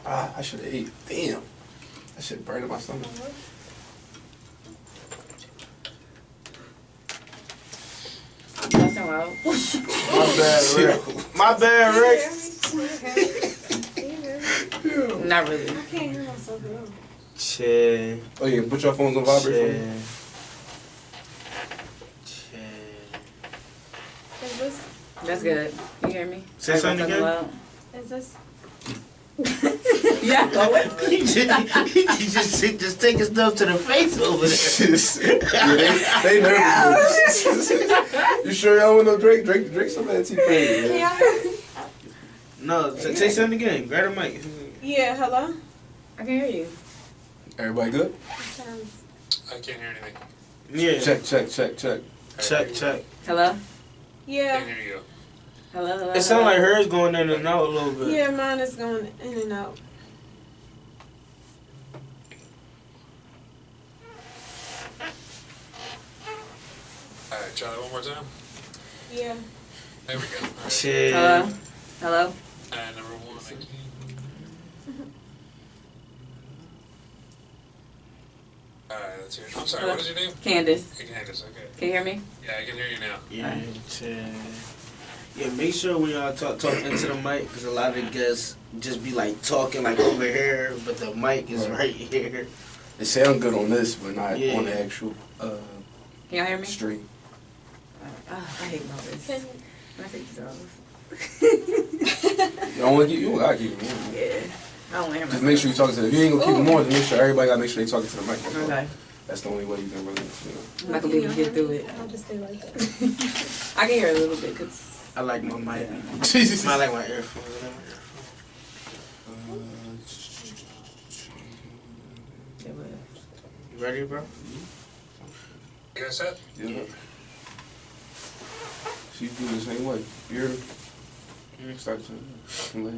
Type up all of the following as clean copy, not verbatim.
I should have ate. Damn. That shit burned in my stomach. Busting loud. My bad, Rick. Not really. I can't hear myself at all. Chill. Oh yeah, put your phones on vibrate for me. Is this? That's good. You hear me? Say something again. Is this? Yeah. He just taking stuff to the face over there. Yeah, they nervous. You sure y'all want no drink? Drink some of that T-Pain. Yeah. No, say something again. Grab the mic. Yeah, hello? I can hear you. Everybody good? I can't hear anything. Yeah. Check. Check. Hello? Yeah. There you go. Hello? It sounds like hers going in and out a little bit. Yeah, mine is going in and out. Alright, try that one more time. Yeah. There we go. All right. Chill. Hello? And number 1. Alright, let's hear it. I'm sorry, what is your name? Candace. Hey, Candace, okay. Can you hear me? Yeah, I can hear you now. Yeah, chill. Yeah, make sure when y'all talk into the mic, because a lot of the guests just be like talking like over here, but the mic is right here. It sound good on this, but not Yeah. on the actual Can y'all hear me? stream. Oh, I hate all this. Can, Can I take this off? You don't want to keep. You don't gotta keep it on. Yeah. I don't want to hear Just make sure you talking to. If you ain't gonna keep them on, then make sure everybody gotta make sure they talking to the mic. Okay. That's the only way you can really, I'm not going to be able to get through it. I'll just stay like that. I can hear a little bit because... I like my mic. Jesus. I like my earphones. You ready, bro? You guys set? Yeah. She do the same way. You hear me? Start the same way.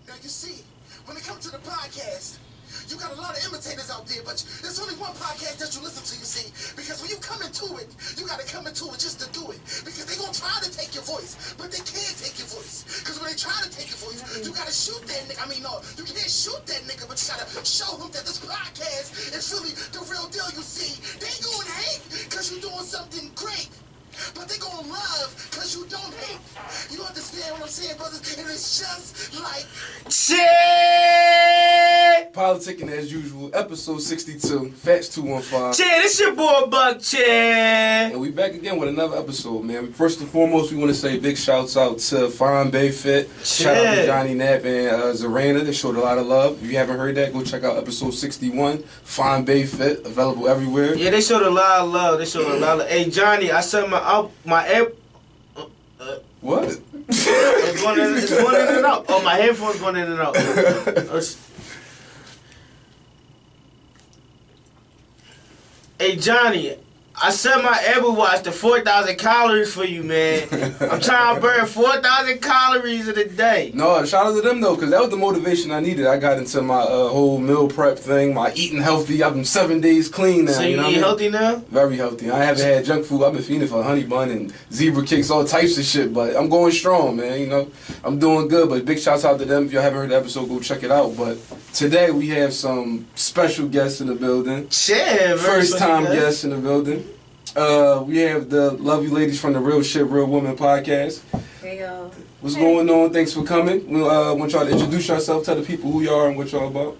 Now you see, when it comes to the podcast, you got a lot of imitators out there, but there's only one podcast that you listen to, you see. Because when you come into it, you got to come into it just to do it. Because they're going to try to take your voice, but they can't take your voice. Because when they try to take your voice, you got to shoot that nigga. I mean, no, you can't shoot that nigga, but you got to show him that this podcast is really the real deal, you see. They going to hate because you're doing something great. But they gonna love because you don't hate. You understand what I'm saying, brothers? And it's just like Shit! Politicking as usual, episode 62, Fats 215. Shit, it's your boy Buck Chad. And we back again with another episode, man. First and foremost, we want to say big shouts out to Fine Bay Fit. Shout out to Johnny Knapp and Zarana. They showed a lot of love. If you haven't heard that, go check out episode 61. Fine Bay Fit, available everywhere. Yeah, they showed a lot of love. They showed a lot of. Hey, Johnny, I said my air. What? It's going in and out. Oh, my headphones going in and out. Hey, Johnny, I set my Apple Watch to 4,000 calories for you, man. I'm trying to burn 4,000 calories in a day. No, shout out to them, though, because that was the motivation I needed. I got into my whole meal prep thing, my eating healthy. I've been 7 days clean now. So you know eat healthy now? Very healthy. I haven't had junk food. I've been feeding for honey bun and zebra cakes, all types of shit, but I'm going strong, man. You know, I'm doing good, but big shouts out to them. If y'all haven't heard the episode, go check it out. But today we have some special guests in the building. Shit, First time guests in the building. We have the lovely ladies from the Real Shit, Real Woman podcast. Hey, y'all. What's going on? Thanks for coming. We want y'all to introduce yourself, tell the people who you are and what y'all about.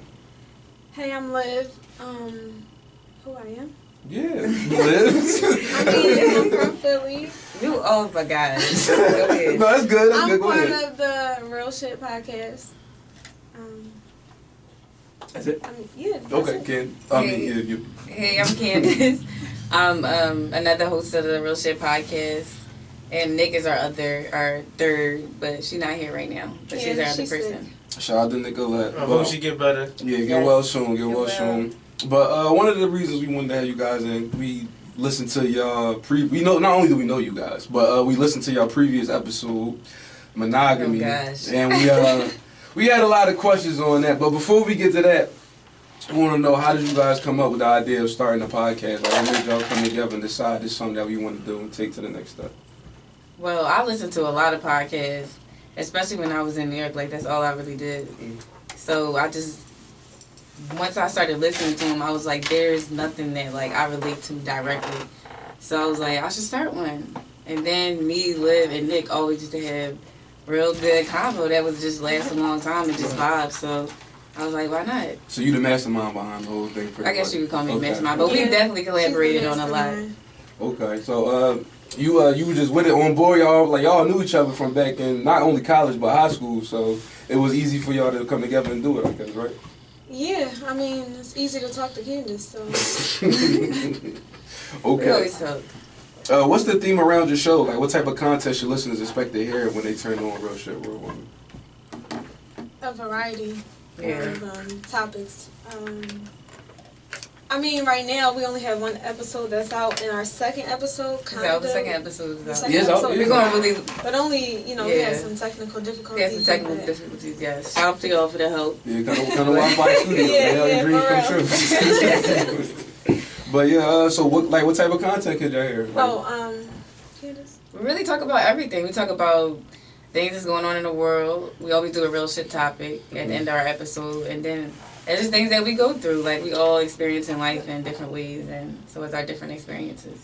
Hey, I'm Liv. Who I am? Yeah, Liz. I'm from Philly. You, oh my God. Go ahead. No, that's good. That's I'm good. Go part ahead. of the Real Shit podcast. That's it. I mean, yeah. That's Okay, it. Ken. You. Hey, I'm Candace. I'm another host of the Real Shit podcast. And Nick is our third, but she's not here right now. But she's our other person. Shout out to Nicolette. I hope she get better. Yeah, get well soon. Get well soon. But one of the reasons we wanted to have you guys in, we listened to y'all we know not only do we know you guys, but we listened to y'all previous episode, Monogamy, and we had a lot of questions on that. But before we get to that, I want to know, how did you guys come up with the idea of starting a podcast? Like, what made y'all come together and decide this is something that we want to do and take to the next step? Well, I listen to a lot of podcasts, especially when I was in New York. Like that's all I really did. So I just once I started listening to him, I was like, there's nothing that like I relate to directly. So I was like, I should start one. And then me, Liv, and Nick always used to have real good convo that was just last a long time and just vibe. So I was like, why not? So you the mastermind behind the whole thing? I guess you could call me Okay. mastermind, but we definitely collaborated on a lot. Okay, so you were just with it on board, y'all knew each other from back in not only college but high school, so it was easy for y'all to come together and do it, I guess, right? Yeah, I mean, it's easy to talk to Candace, so. We Okay. always talk. What's the theme around your show? Like, what type of content should listeners expect to hear when they turn on Real Shit Real Woman? A variety Yeah. of topics. I mean, right now we only have one episode that's out, and our second episode kind So of. the second episode is The out. second Yes, episode yeah. We're is going out, really but only we had Yeah. some technical we difficulties. have some technical with that. difficulties, yes. Shout out to y'all for the help. Yeah, kind of Wi-Fi studio. Yeah, Y'all yeah, your dream for come true. But yeah, so what type of content could y'all hear? Like, Oh, Candace. We really talk about everything. We talk about things that's going on in the world. We always do a real shit topic at the end of our episode. And then it's just things that we go through. Like, we all experience in life in different ways. And so it's our different experiences.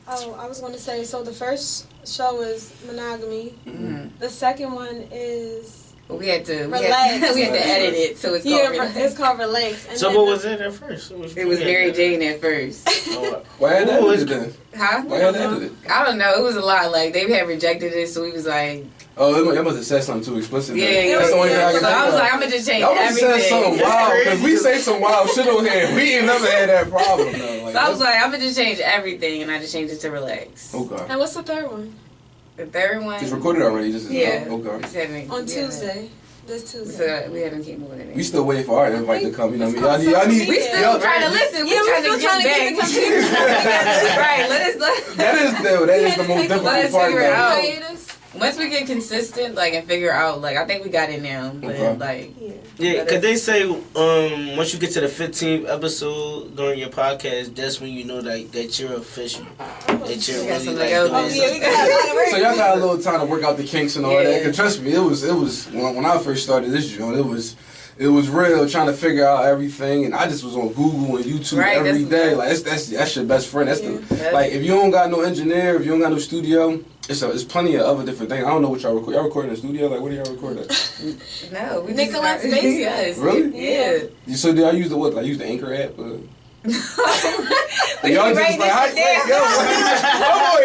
Oh, I was going to say, so the first show is Monogamy. Mm-hmm. The second one is But we had to Relax. we had to edit it. So it's called it's called Relax. And So then what was it at first? It was Mary Jane at first. why had that Who edited then? Huh? Why had that edited? I don't know. It was a lot. Like, they had rejected it. So we was like, Oh, that must have said something too explicit. yeah, then. yeah. That's the only thing I can So I think was of. like, I'm going to just change Y'all must have said something everything. wild, because we say some wild shit on here. We ain't never had that problem, though. Like, So I was like, I'm going to just change everything. And I just changed it to Relax. okay. And what's the third one? The third one. It's recorded already, just Yeah. okay. Just haven't- On we haven't- Tuesday. This Tuesday. So we haven't keep moving it. We still waiting for our invite to come. You know what I mean? It's Y'all need. We Yeah. still y'all- trying to listen. Yeah, we trying still to get the back. computers together. Right. Let us. That is the most difficult Let's part. figure it though. out. Hiatus. Once we get consistent, like, and figure out, like, I think we got it now. But Okay. like, Yeah. Yeah, because they say once you get to the 15th episode during your podcast, that's when you know that you're official. That you're We got really something like else. doing Oh, yeah, we something. got a lot of work. So y'all got a little time to work out the kinks and all that. Yeah. Cause trust me, it was when I first started this joint, it was real trying to figure out everything, and I just was on Google and YouTube Right, every that's- day. Like that's your best friend. That's Yeah. the like if you don't got no engineer, if you don't got no studio, it's plenty of other different things. I don't know what y'all record. Y'all recording in the studio? Like what do y'all record at? no, we Nicolette's just basement. Yes. Really? Yeah. So did I use the what? Like use the Anchor app? We Y'all can just write like, this shit down.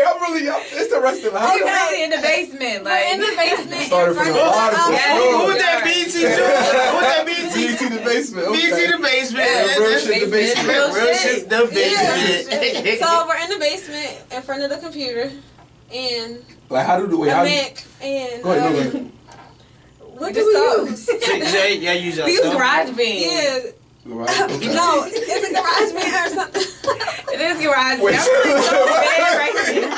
I'm really, it's the rest of the house. We really in the basement, like We're in the basement. Started from the bottom. Yeah. Who was that BT Joe? Who was that BT? BT the basement. Okay. BT the basement. Yeah, real That's shit, the basement. Real shit, the basement. So we're in the basement in front of the computer and Like how do the way? a How Mac and go ahead, no, go ahead. what We do we just use? Jay, y'all use we use yourself? GarageBand. Yeah, Right, okay. no, it's a garage band or something. It is GarageBand. Wait, I'm really so bad right now.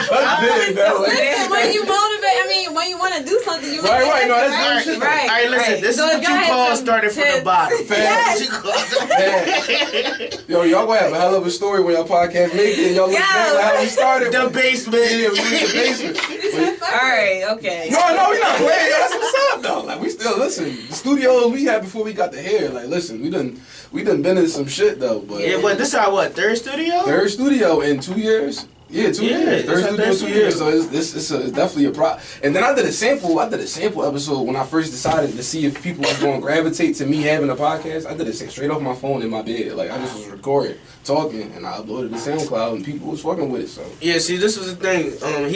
That's big, though. Like, Listen, when you motivate, I mean, when you want to do something, you Right, make right, it no, happen, that's right? shit. Right. All right, listen. right. This So is if what you y'all had call some starting from the tips- bottom. Yes. Yo, y'all gonna have a hell of a story when y'all podcast make it and y'all look Yo. back like how we started. The Yeah, basement. we was in the basement. All right, okay. No, we not playing. That's what's up though. Like we still listen. The studios we had before we got the hair. Like listen, we done been in some shit though. But Yeah, but this our what? Third studio? third studio in 2 years. Yeah, 2 Yeah, years. Third it's our studio, third 2 studio. years. So it's definitely a pro. And then I did a sample episode when I first decided to see if people was going to gravitate to me having a podcast. I did it straight off my phone in my bed. Like I just was recording, talking, and I uploaded it to SoundCloud, and people was fucking with it. So Yeah, see, this was the thing.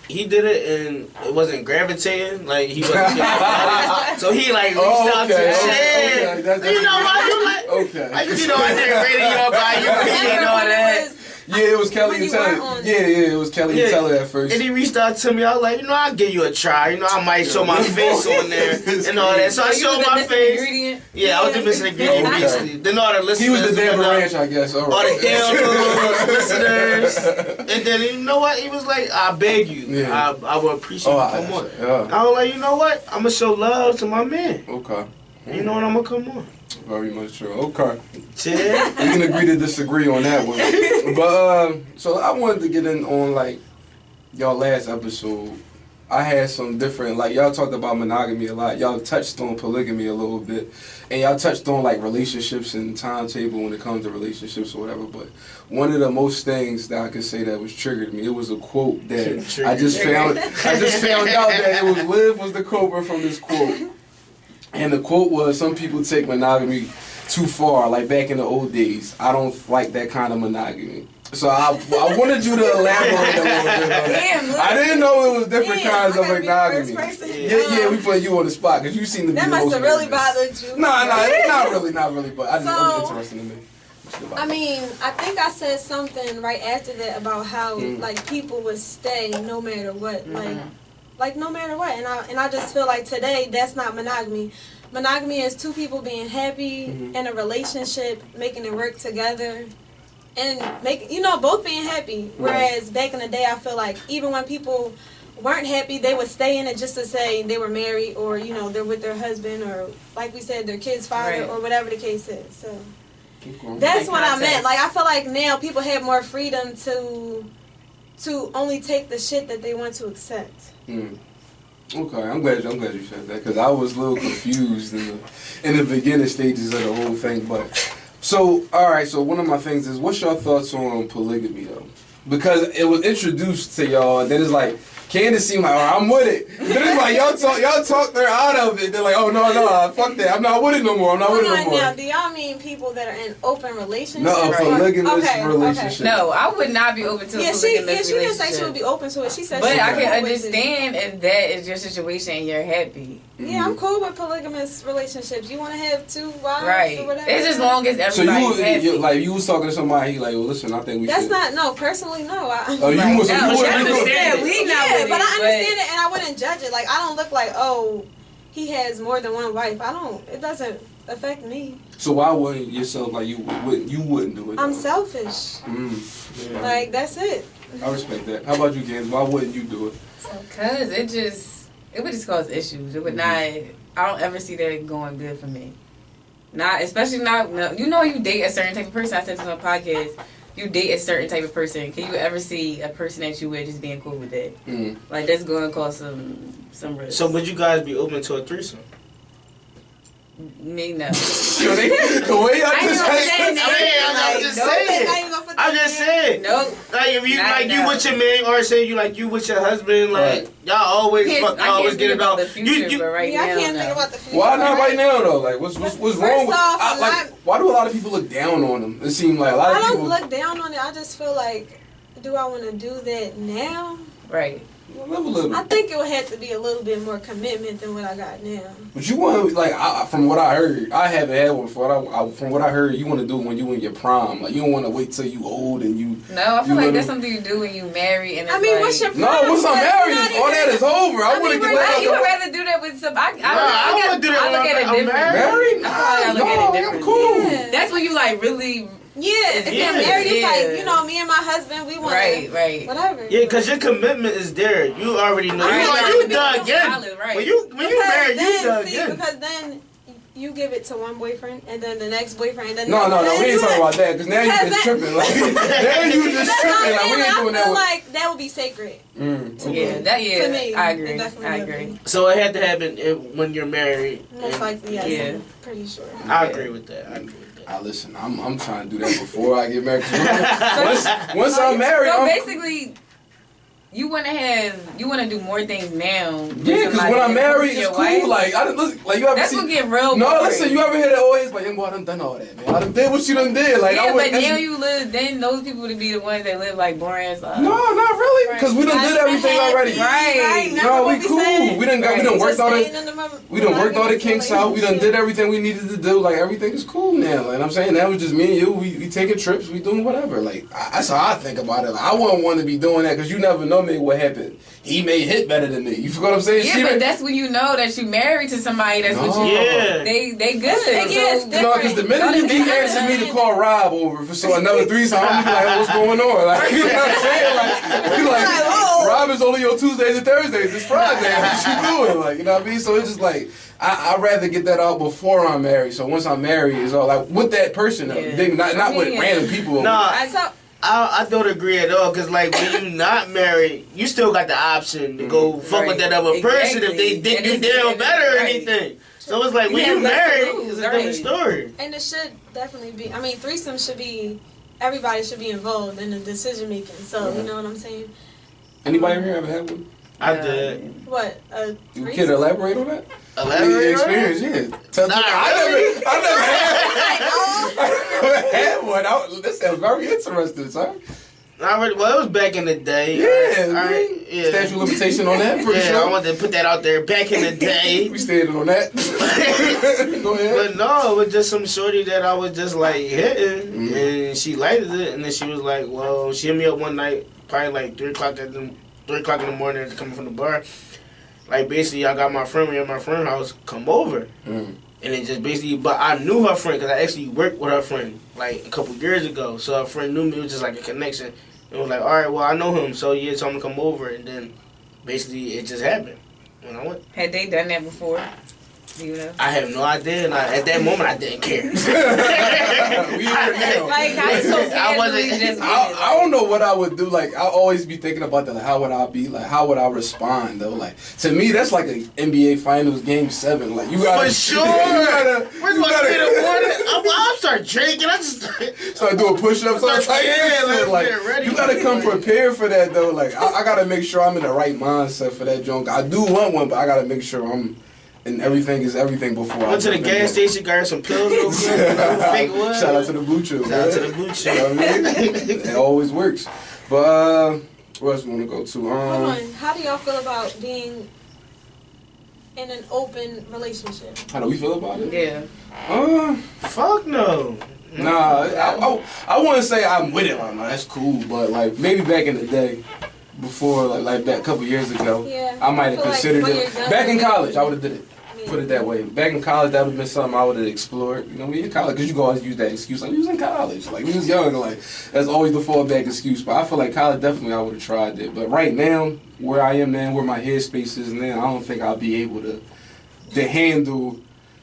He did it and it wasn't gravitating. Like he wasn't getting about it. So he like reached out to the shit. Okay, that's You know why you like? okay. Like, you know, I did radio by you and all that. Yeah, it was Kelly When and you weren't Taylor. on Yeah, it was Kelly and Taylor at first. And he reached out to me. I was like, I'll give you a try. I might show my face on there and all that. So I So you showed was the my missing face. ingredient? Yeah, I was the missing ingredient Okay. basically. Then all the listeners. He was the damn whatnot, ranch, I guess. All all right. the damn listeners. And then you know what? He was like, I beg you. Yeah. I would appreciate you come on. Yeah. I was like, you know what? I'm gonna show love to my man. Okay. You know what? I'm gonna come on. Very much true. Okay. Yeah. We can agree to disagree on that one. But so I wanted to get in on like y'all last episode. I had some different, like, y'all talked about monogamy a lot. Y'all touched on polygamy a little bit. And y'all touched on, like, relationships and timetable when it comes to relationships or whatever. But one of the most things that I could say that was triggered me, it was a quote that I just found out that it was Liv was the quote from this quote. And the quote was, some people take monogamy too far, like back in the old days. I don't like that kind of monogamy. So I wanted you to elaborate a little bit on that. I didn't know it was different kinds of monogamy. Yeah, we put you on the spot because you seem to be that must have really bothered you. No, not really, but I just, it was interesting to me. I mean, I think I said something right after that about how like people would stay no matter what, like no matter what, and I just feel like today that's not monogamy. Monogamy is two people being happy in a relationship, making it work together. And both being happy. Whereas back in the day, I feel like even when people weren't happy, they would stay in it just to say they were married or, they're with their husband or, like we said, their kid's father or whatever the case is. So that's what I meant. Like, I feel like now people have more freedom to only take the shit that they want to accept. Okay, I'm glad you said that because I was a little confused in the beginning stages of the whole thing, but... So, alright, so one of my things is, what's your thoughts on polygamy, though? Because it was introduced to y'all, and then it's like, Candace seemed like, I'm with it. And then it's like, y'all talked her out of it. They're like, oh, no, fuck that. I'm not with it no more. Now, do y'all mean people that are in open relationships? No, a polygamous relationship. No, I would not be open to a polygamous relationship. She didn't say she would be open to it. She said but I can understand if that is your situation and you're happy. Yeah, I'm cool with polygamous relationships. You want to have 2 wives or whatever? It's as long as everybody's happy. So you was talking to somebody, like, well, listen, I think we should. That's not, personally, no. You was understand. We not but I understand it, and I wouldn't judge it. Like, I don't look like, he has more than one wife. It doesn't affect me. So why wouldn't yourself, like, you wouldn't do it? I'm selfish. Yeah. Like, that's it. I respect that. How about you, Candace? Why wouldn't you do it? Because it would just cause issues. It would not, I don't ever see that going good for me. Especially not, you date a certain type of person. I said this on a podcast. You date a certain type of person. Can you ever see a person that you with just being cool with that? Like, that's going to cause some risk. So would you guys be open to a threesome? Me, no. The way I I'm just saying. Nope. Like if you with your man, or say you with your husband, like y'all always get it out. The future, but right now, I can't think about the future. Why not right now though? Like what's wrong with? Why do a lot of people look down on them? It seems like a lot of people. I don't look down on it. I just feel like, do I want to do that now? Right. I think it would have to be a little bit more commitment than what I got now. But you want from what I heard, I haven't had one before. From what I heard, you want to do it when you in your prime. Like you don't want to wait till you old and you. No, I feel like that's something you do when you marry and. It's what's your prime? No, once I'm married, all that is over. I want to get that. You would rather do that with some. I want to do that. I look at it different. Married? I look at it different. I'm cool. Yeah. That's when you really. Yeah, if you're married, it's like, me and my husband, we want to, right, whatever. Yeah, because your commitment is there. You already know. You done again. When you married, you done again. Because then you give it to one boyfriend, and then the next boyfriend, and then no, we ain't talking about that, because now you just tripping. Like, now you just tripping. Like, we ain't doing that. I feel like that would be sacred. Yeah, to me, I agree. So it had to happen when you're married. Most likely, yes. Yeah. I'm pretty sure. I agree with that. Listen, I'm trying to do that before I get married. Once I'm married, so basically, you want to do more things now. Yeah, because when I'm married, it's cool. Wife. Like you ever that's see, gonna get real. No, boring. listen, you ever hear that always? Like, young boy, I done all that, man. I done did what you done did. Like, yeah, but now you live. Then those people would be the ones that live like boring as No, not really, because we done did everything already. Right. No, we cool. We done worked all the. We done worked all the kinks out. We done did everything we needed to do. Like everything is cool now. Like I'm saying, that was just me and you. We taking trips. We doing whatever. Like that's how I think about it. Like, I wouldn't want to be doing that because you never know me what happened. He may hit better than me. You feel what I'm saying? Yeah, but that's when you know that you married to somebody that's what you. Yeah. They good. No, because the minute you keep asking me to call Rob over for another threesome, I'm like, what's going on? Like, you know what I'm saying? Like, Rob is only on Tuesdays and Thursdays. It's Friday. What you doing? Like, you know what I mean? So it's just like, I'd rather get that out before I'm married. So once I'm married, it's all like with that person, not with random people. Nah. I don't agree at all, because, like, when you not married, you still got the option to go fuck with that other person if they think you down better or anything. So it's like, when you married, it's a different story. And it should definitely be, I mean, threesome should be, everybody should be involved in the decision making. So, you know what I'm saying? Anybody here ever had one? I did. What? You can elaborate on that? Elaborate on experience, yeah. I never had one. This sounds very interesting, son. Well, it was back in the day. Yeah. Statute of limitation on that? Pretty sure. I wanted to put that out there. Back in the day. We standing on that. Go ahead. But no, it was just some shorty that I was just like hitting, and she liked it, and then she was like, well, she hit me up one night, probably like 3 o'clock in the morning, coming from the bar. Like, basically, I got my friend at my friend's house, come over. And it just basically, but I knew her friend, because I actually worked with her friend, like, a couple years ago. So her friend knew me. It was just like a connection. It was like, all right, well, I know him, so yeah, so I'm going to come over. And then, basically, it just happened when I went. Had they done that before? Do you know? I have no idea. And at that moment, I didn't care. Like, I don't know what I would do. Like, I always be thinking about that. Like, how would I be? Like, how would I respond, though? Like, to me, that's like an NBA Finals Game 7. Like, you gotta... For sure! I'll start drinking. I just... Start doing push-ups. Let's get ready. You gotta come prepared for that, though. Like, I gotta make sure I'm in the right mindset for that junk. I do want one, but I gotta make sure I'm... And everything is everything before I went to the gas station, got some pills real quick. Fake wood. Shout out to the Blue Chill. Shout out to the Blue Chill. You know what I mean? It always works. But where else we want to go to? Hold on. How do y'all feel about being in an open relationship? How do we feel about it? Yeah. Fuck no. Nah, I wouldn't say I'm with it. Like, no, that's cool. But like maybe back in the day. Before, like that couple years ago, I might have considered it. Back in college, I would have did it. Put it that way. Back in college, that would have been something I would have explored. You know, we in college, because you can always use that excuse. Like, we was in college. Like, we was young. Like, that's always the fallback excuse. But I feel like college, definitely I would have tried it. But right now, where I am now, where my headspace is now, I don't think I'll be able to handle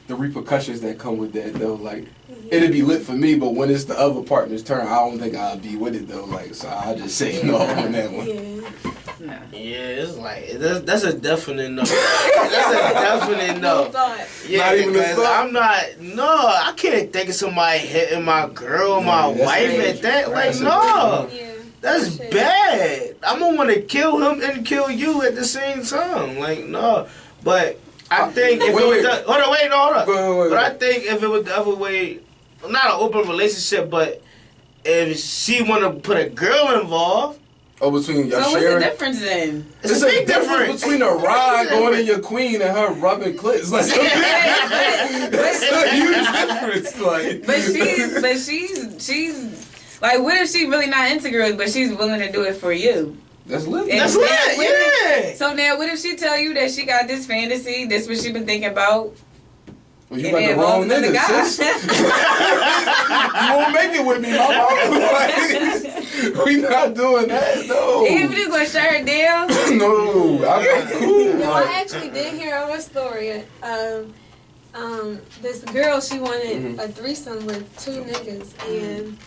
the repercussions that come with that, though. Like, it'd be lit for me, but when it's the other partner's turn, I don't think I'll be with it, though. Like, so I'll just say no on that one. Yeah, it's like, that's a definite no. That's a definite no. Yeah, because I can't think of somebody hitting my girl, my wife at that. Like, no. That's bad. I'm going to want to kill him and kill you at the same time. Like, no. But I think if it was hold on. But I think if it was the other way, not an open relationship, but if she want to put a girl involved. Oh, between your so sharing? What's the difference then? It's a big difference between a rod going in your queen and her rubbing clits. Like, it's a huge difference. Like. But she's like, what if she really not into girls, but she's willing to do it for you? That's lit. That's lit. Yeah. So now, what if she tell you that she got this fantasy? This what she been thinking about. Well, you got the wrong nigga, sis. You won't make it with me, mama. Like, we not doing that, no. Even if you gonna shut her down? No, I'm cool. No, I actually did hear a story. This girl, she wanted a threesome with 2 niggas, and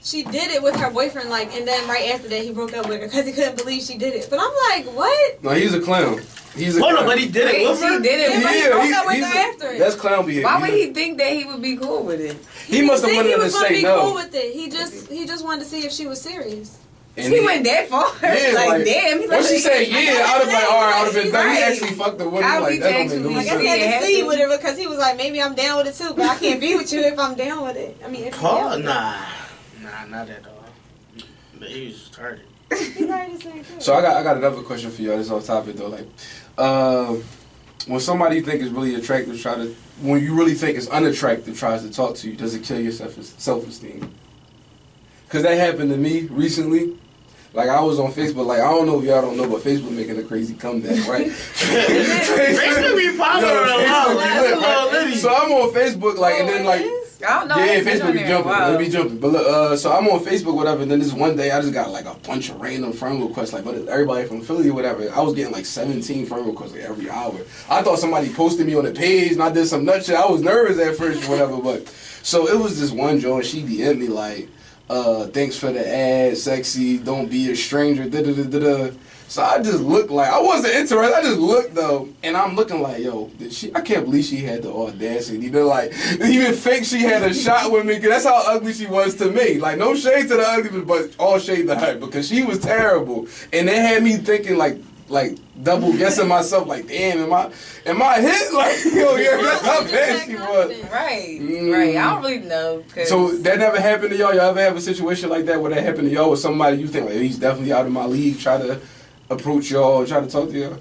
she did it with her boyfriend, like, and then right after that he broke up with her because he couldn't believe she did it. But I'm like, what? No, he's a clown. Hold on, but he did it with her? He did it. But he broke up with her after it. That's clown behavior. Why would he think that he would be cool with it? He must have wanted to say no. Cool with it. He just wanted to see if she was serious. And he went that far. Yeah, like damn. He's when she said yeah, I'd have been like, all right, I'd have been done. Right. He actually fucked the woman. Like, that don't make no I guess sense. he had to see with her because he was like, maybe I'm down with it too, but I can't be with you if I'm down with it. I mean, if Paul, nah, not at all. But he was retarded. So I got another question for y'all. This off topic though. Like, when somebody you think is really attractive, when you really think is unattractive, tries to talk to you, does it kill your self-esteem? Because that happened to me recently. Like, I was on Facebook, like, I don't know if y'all don't know, but Facebook making a crazy comeback, right? Facebook be popular a lot. So I'm on Facebook, like, and then, like, I don't know. Yeah, I ain't been Facebook on be there in a jumping. while. It be jumping. But look, so I'm on Facebook, whatever. And then this one day, I just got like a bunch of random friend requests, like everybody from Philly or whatever. I was getting like 17 friend requests like every hour. I thought somebody posted me on the page, and I did some nut shit. I was nervous at first or whatever, but so it was this one joint. She DM'd me like, "Thanks for the ad, sexy. Don't be a stranger." Da da da da da. So I just looked like, I wasn't interested, I just looked though, and I'm looking like, yo, I can't believe she had the audacity to like, even fake she had a shot with me, cause that's how ugly she was to me. Like, no shade to the ugly, but all shade to her, because she was terrible. And it had me thinking like double guessing myself, like, damn, am I hit? Like, yo, yeah, that's how bad she was. Right, right. I don't really know. So that never happened to y'all? Y'all ever have a situation like that where that happened to y'all with somebody you think, like, he's definitely out of my league, try to approach y'all, try to talk to y'all?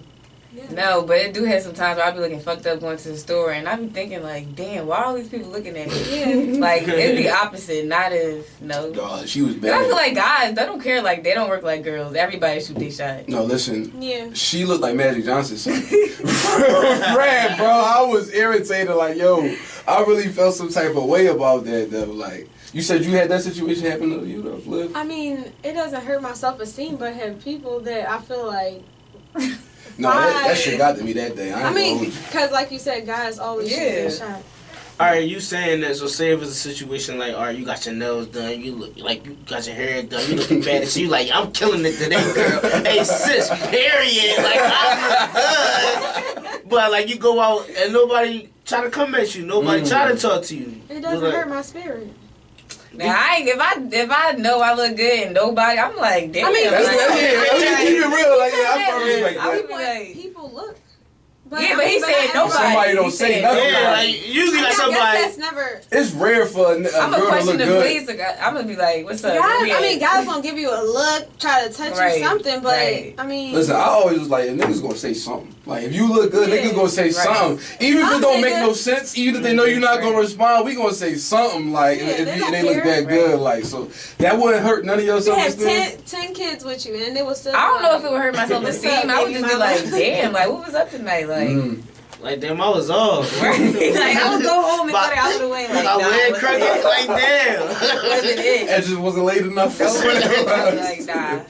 No, but it do have some times where I be looking fucked up going to the store, and I be thinking like, damn, why are all these people looking at me? Yeah. Like, it'd be opposite, not if, no. She was bad. I feel like guys, they don't care, like, they don't work like girls. Everybody shoot their shot. No, listen. Yeah. She looked like Magic Johnson. So. Brad, bro, I was irritated, like, yo, I really felt some type of way about that, though. Like, you said you had that situation happen to you, though, Flip? I mean, it doesn't hurt my self-esteem, but have people that I feel like... No, that shit got to me that day. I mean, because like you said, guys always shoot their shot. Alright, you saying that, so say if it's a situation like, alright, you got your nails done, you look like you got your hair done, you looking bad, so you like, I'm killing it today, girl. Hey, sis, period. Like, I look good. But, like, you go out and nobody try to come at you, nobody try to talk to you. It doesn't hurt my spirit. Now, if I know I look good and nobody, I'm like, damn. I mean, that's keep it real. Like, yeah, I probably respect I that. would be like, people look. Yeah, but he said nobody. Somebody don't say nothing. Yeah, like, usually got somebody. I guess that's never. It's rare for a girl I'm gonna to question look the good. police. I'm gonna be like, "What's up?" Guys, I mean, guys gonna give you a look, try to touch you something, but I mean. Listen, I always was like, niggas gonna say something. Like, if you look good, niggas gonna say something. Even if it don't make no sense, even if they know you're not gonna respond, we gonna say something. Like, if they look that good, like, so that wouldn't hurt none of your self-esteem. You had 10 kids with you, and they will still. I don't know if it would hurt my self-esteem. I would just be like, "Damn, like, what was up tonight?" Like, damn, I was off. Right? Like, I would go home and cut it out of the way. Like, I went crooked, like, damn. Wasn't it? That just wasn't late enough for Like, nah. I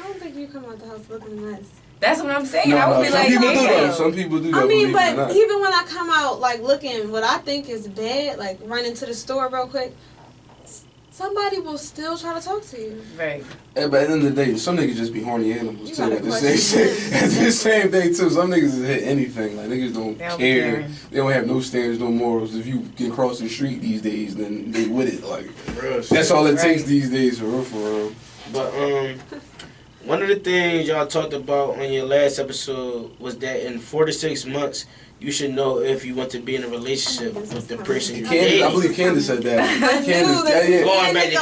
don't think you come out the house looking nice. That's what I'm saying. No, I would be some like, people do damn. though. Some people do. I mean, but not. even when I come out, like, looking what I think is bad, like, running to the store real quick, somebody will still try to talk to you. Right. Yeah, but at the end of the day, some niggas just be horny animals You too. gotta At the question at the same day too. Some niggas just hit anything. Like, niggas don't They don't care. care. They don't have no standards, no morals. If you can cross the street these days, then they with it. Like, that's all it takes these days, for real, for real. But one of the things y'all talked about on your last episode was that in 4 to 6 months, you should know if you want to be in a relationship with the person you're dating. I believe Candace said that. I Candace, knew that. yeah. Going back to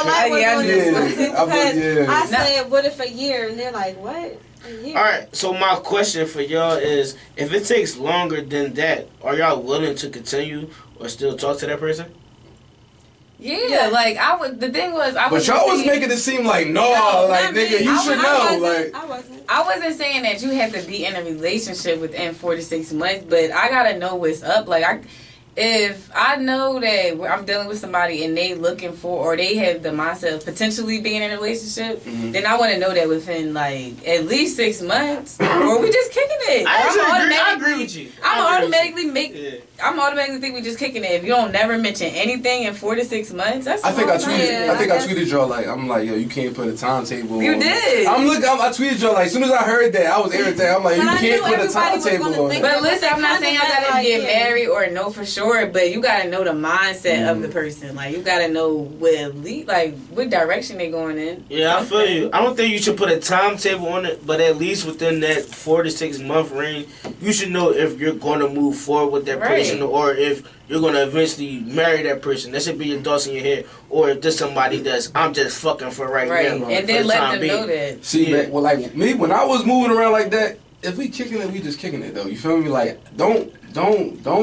I said, what if a year? And they're like, what? A year? Alright, so my question for y'all is, if it takes longer than that, are y'all willing to continue or still talk to that person? Yeah, like, the thing was, But y'all was making it seem like, like, nigga, you should know. Like, I wasn't. I wasn't saying that you have to be in a relationship within 4 to 6 months, but I gotta know what's up. Like, if I know that I'm dealing with somebody and they looking for, or they have the mindset of potentially being in a relationship, then I want to know that within, like, at least 6 months, or we just kicking it. I agree with you. I'm automatically think we just kicking it. If you don't never mention anything in 4 to 6 months, that's I think I tweeted. tweeted y'all like, I'm like, yo, you can't put a timetable. You on did. I tweeted y'all like, as soon as I heard that, I was irritated. I'm like, you can't put a timetable on it. But listen, I'm not saying y'all gotta get married or know for sure, but you gotta know the mindset of the person. Like, you gotta know what direction they going in. Yeah, I feel you. I don't think you should put a timetable on it, but at least within that 4 to 6 month range, you should know if you're going to move forward with that person, or if you're going to eventually marry that person. That should be your thoughts in your head. Or if there's somebody that's, I'm just fucking for right now. And then let them know that. See, man, well, like me, when I was moving around like that, if we kicking it, we just kicking it though. You feel me? Like, don't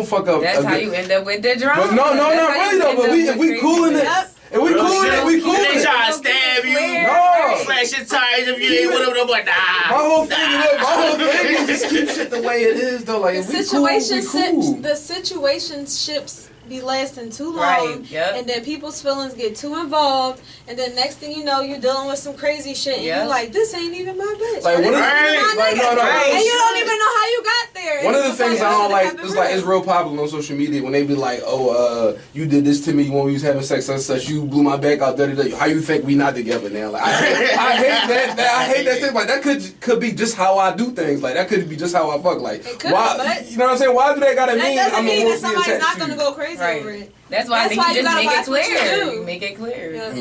fuck up. That's how you end up with the drama. But no, not really though. But if we cooling it. If we cooling it, we cooling it. They try to stab you. No. slash your tires if you ain't with them. No more. Nah. My whole thing is just keep shit the way it is though. Like the situationships be lasting too long, right, yep. And then people's feelings get too involved, and then next thing you know, you're dealing with some crazy shit, and you're like, this ain't even my bitch. Like, what and you don't even know how you got there. One of the things I don't like is like it's real popular on social media when they be like, oh, you did this to me when we was having sex, such, you blew my back out, how you think we not together now? Like, I hate that. I hate that thing. Like, that could be just how I do things. Like, that could be just how I fuck. Like, why? But you know what I'm saying? Why do they gotta mean? That doesn't mean that somebody's not gonna go crazy over it. That's why I think you just make it clear. You make it clear. Yeah.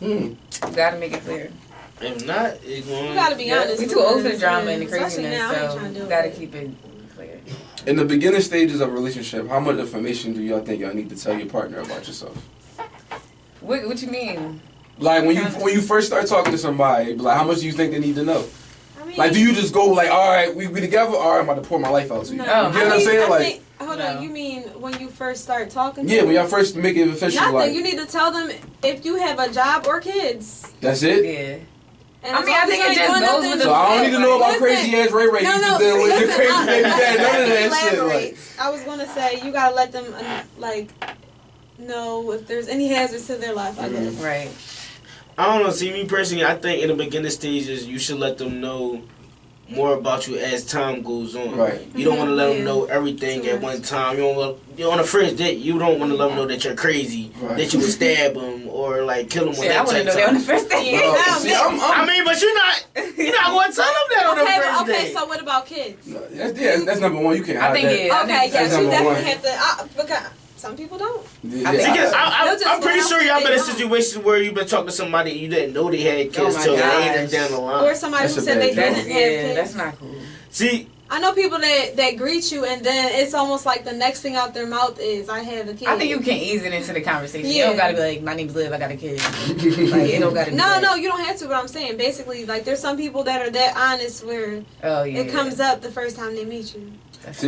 You gotta make it clear. If not, it's going. You gotta be honest. We too old for the drama and the Especially craziness, now, so you gotta keep it clear. In the beginning stages of a relationship, how much information do y'all think y'all need to tell your partner about yourself? What you mean? Like when you first start talking to somebody, like how much do you think they need to know? I mean, like, do you just go like, all right, we together, all right, I'm about to pour my life out to you. No. You get what I'm saying? Like, hold on, you mean when you first start talking to yeah, them? when y'all first make it official. Nothing. Like, You need to tell them if you have a job or kids. That's it? Yeah. And I mean, I think it just goes with the So I don't need to know about Listen, crazy ass Ray Ray. No, You just dealing with your crazy baby dad. None of that shit. Like, I was gonna say you gotta let them know if there's any hazards to their life. I guess. Right. I don't know. See, me personally, I think in the beginning stages, you should let them know more about you as time goes on. Right. You don't want to let them know everything at one time. You're on the first date. You don't want to let them know that you're crazy, that you would stab them or like kill them. Shit, I want to know that on the first date. No, see, I mean, but you're not going to tell them that on the first date. Okay, so what about kids? No, that's number one. You can't hide that. Okay, yes, you definitely have to. Because some people don't. Yeah. Because I'm pretty sure y'all been in situations where you've been talking to somebody and you didn't know they had kids till later down the line. Or somebody who said they didn't have kids. That's not cool. See, I know people that greet you and then it's almost like the next thing out their mouth is, I have a kid. I think you can ease it into the conversation. You don't gotta be like, my name's Liv, I got a kid. Like, it don't gotta be No, you don't have to, but I'm saying basically, like, there's some people that are that honest where it comes up the first time they meet you. Because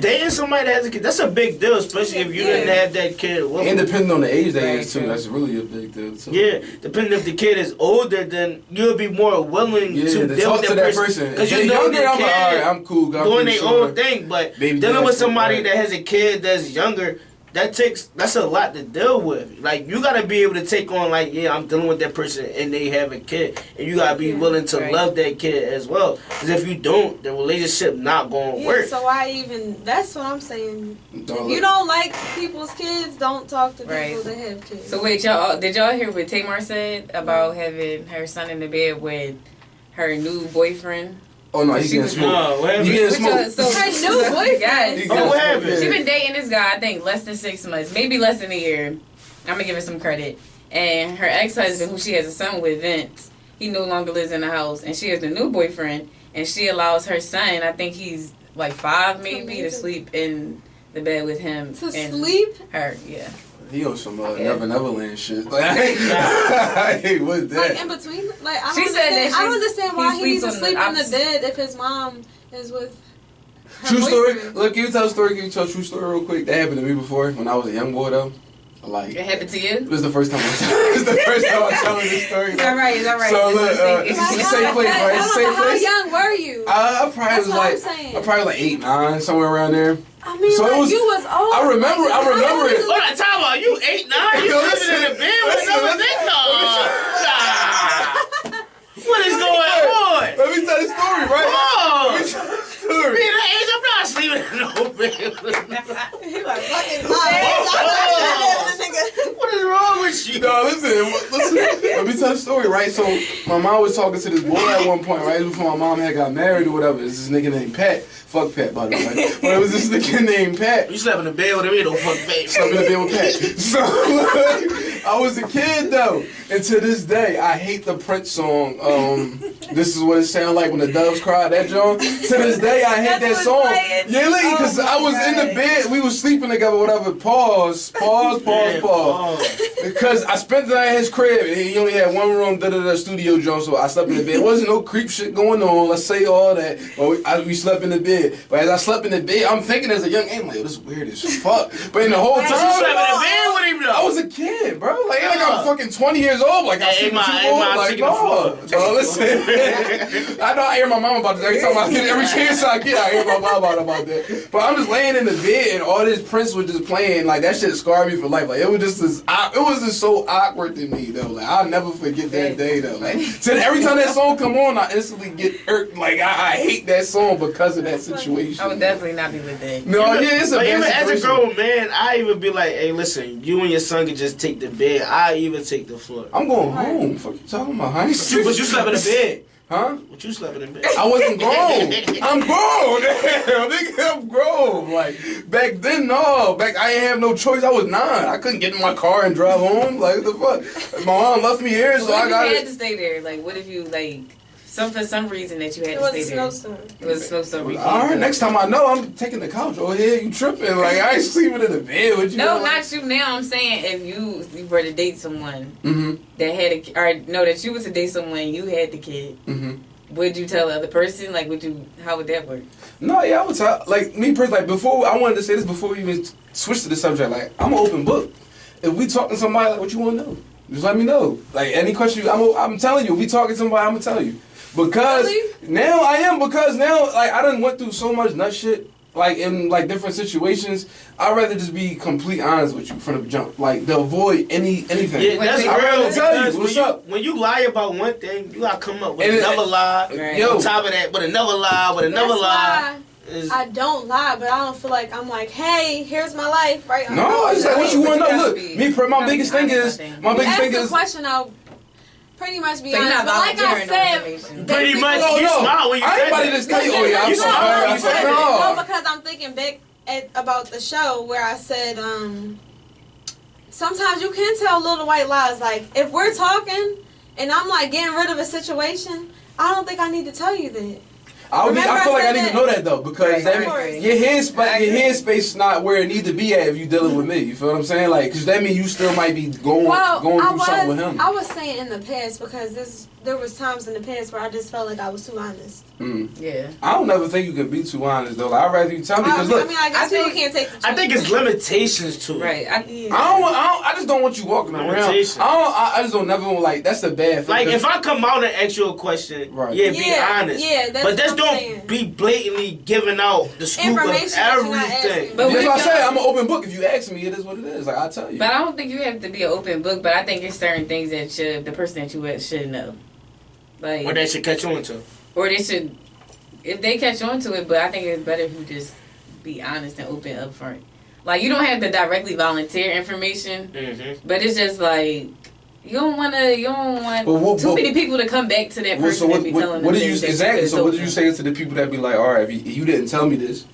dating somebody that has a kid, that's a big deal, especially if you didn't have that kid. And depending on the age they is too, that's really a big deal too. Yeah, depending if the kid is older, then you'll be more willing to deal talk with to that person. Because you know younger, I'm like, all right, I'm cool. Doing their own thing, but dealing with somebody that has a kid that's younger, that's a lot to deal with. Like, you gotta be able to take on, like, yeah, I'm dealing with that person and they have a kid, and you gotta be willing to love that kid as well. Because if you don't, the relationship not gonna work. So that's what I'm saying. If you don't like people's kids, don't talk to people that have kids. So wait, did y'all hear what Tamar said about having her son in the bed with her new boyfriend? Oh no, he getting smoked. He getting smoked. So her new boyfriend. What happened? She been dating this guy, I think, less than 6 months, maybe less than a year. I'm gonna give her some credit. And her ex-husband, who she has a son with, Vince, he no longer lives in the house, and she has a new boyfriend, and she allows her son, I think he's like 5 maybe, to sleep in the bed with him. To sleep? Her, yeah. He on some Neverland shit. Like, I hate what's that? Like in between, like I don't understand why he needs to sleep in the bed if his mom is with her True story. boyfriend. Look, can you tell a story? Can you tell a true story real quick? That happened to me before when I was a young boy though. Like, it happened to you? This is the first time I'm telling this story. Is that right? So look, it's a safe place, right? It's a safe place. How young were you? I probably was like 8, 9, somewhere around there. I mean, so like you was old. I remember it. Hold on, time out. You 8, 9? You living in the bed with someone? What is going on? Let me tell the story, right? Oh! Let me tell the story. Me that age, I'm not sleeping in no bed. He like fucking What is wrong with you? No, listen. Let me tell the story, right? So my mom was talking to this boy at one point, right? Before my mom had got married or whatever. It's this nigga named Pat. Fuck Pat, by the way. But it was this nigga named Pat. You slept in the bed with him, you don't fuck baby. Slept in the bed with Pat. So I was a kid though, and to this day I hate the Prince song. This is what it sounds like when the doves cry. That John. To this day I hate that song. Yeah, because I was in the bed, we was sleeping together, whatever. Pause. Because I spent the night at his crib and he only had one room, studio John. So I slept in the bed. There wasn't no creep shit going on. Let's say all that. But we slept in the bed. But as I slept in the bed, I'm thinking as a young age, I'm like, this is weird as fuck. But in the whole time, you slept in the bed with him though? I was a kid, bro. Like I'm fucking 20 years old. Like I see my like no, listen. I know I hear my mom about this every time I get every chance I get. I hear my mom about that. But I'm just laying in the bed and all this Prince was just playing. Like that shit scarred me for life. Like it was just so awkward to me though. Like I'll never forget that day though. Like so every time that song come on, I instantly get irked. Like I hate that song because of that situation. I would definitely not be with that. No, yeah, it's a bad even situation. as a grown man, I even be like, hey, listen, you and your son can just take the bed. I even take the floor. I'm going home. Fuck you talking about? I ain't But you slept in the bed. Huh? But you slept in the bed. I wasn't grown. I'm grown. Damn, nigga, I'm grown. Like back then, no. Back I didn't have no choice. I was 9. I couldn't get in my car and drive home. Like what the fuck? My mom left me here, so I got. You had to stay there. Like, what if you for some reason that you had to stay there? It was a snowstorm. It was a snowstorm. Alright, next time I know, I'm taking the couch. Oh yeah, you tripping? Like I ain't sleeping in the bed with you. No, not you. Now I'm saying if you were to date someone Mm-hmm. that had that you was to date someone you had the kid. Mm-hmm. Would you tell the other person? Like, how would that work? No, yeah, I would tell. Like me personally, like before I wanted to say this before we even switch to the subject. Like I'm an open book. If we talking to somebody, like what you want to know, just let me know. Like any question, I'm telling you. If we talking to somebody, I'm gonna tell you. Because now I am, because now like I done went through so much nut shit, like in like different situations. I'd rather just be complete honest with you from the jump, like to avoid anything. Yeah, that's I'd rather real. tell you what's up. When you lie about one thing, you gotta come up with And another lie. Right. On top of that, with another lie, with another lie. I don't lie, but I don't feel like I'm like, hey, here's my life, right? No, it's like what you want to know. Look, my biggest thing is the question. I'll pretty much be honest, but like I said, pretty much no, you smile when you I ain't about to just tell you, oh yeah, I'm sorry. I said no. No, because I'm thinking back about the show where I said, sometimes you can tell little white lies. Like if we're talking and I'm like getting rid of a situation, I don't think I need to tell you that. I feel like I need to know that though, because that means your headspace is not where it need to be at if you dealing with me. You feel what I'm saying? Like, because that means you still might be going through something with him. I was saying in the past because there was times in the past where I just felt like I was too honest. Yeah. I don't ever think you can be too honest though. Like, I'd rather you tell me because look. I guess people can't take the truth. I think it's limitations to it. Right. I just don't want you walking around. I just don't never like. That's the bad thing. Like if I come out and ask you a question, be honest. Yeah, but just don't be blatantly giving out the scoop of everything. But that's why I say I'm an open book. If you ask me, it is what it is. Like I tell you. But I don't think you have to be an open book. But I think it's certain things that the person that you with should know. Like, or they should catch on to. Or they should, if they catch on to it. But I think it's better if you just be honest and open up front. Like you don't have to directly volunteer information, but it's just like. You don't want too many people to come back to that person and be telling them exactly. So what did you say to the people that be like, all right, if you didn't tell me this,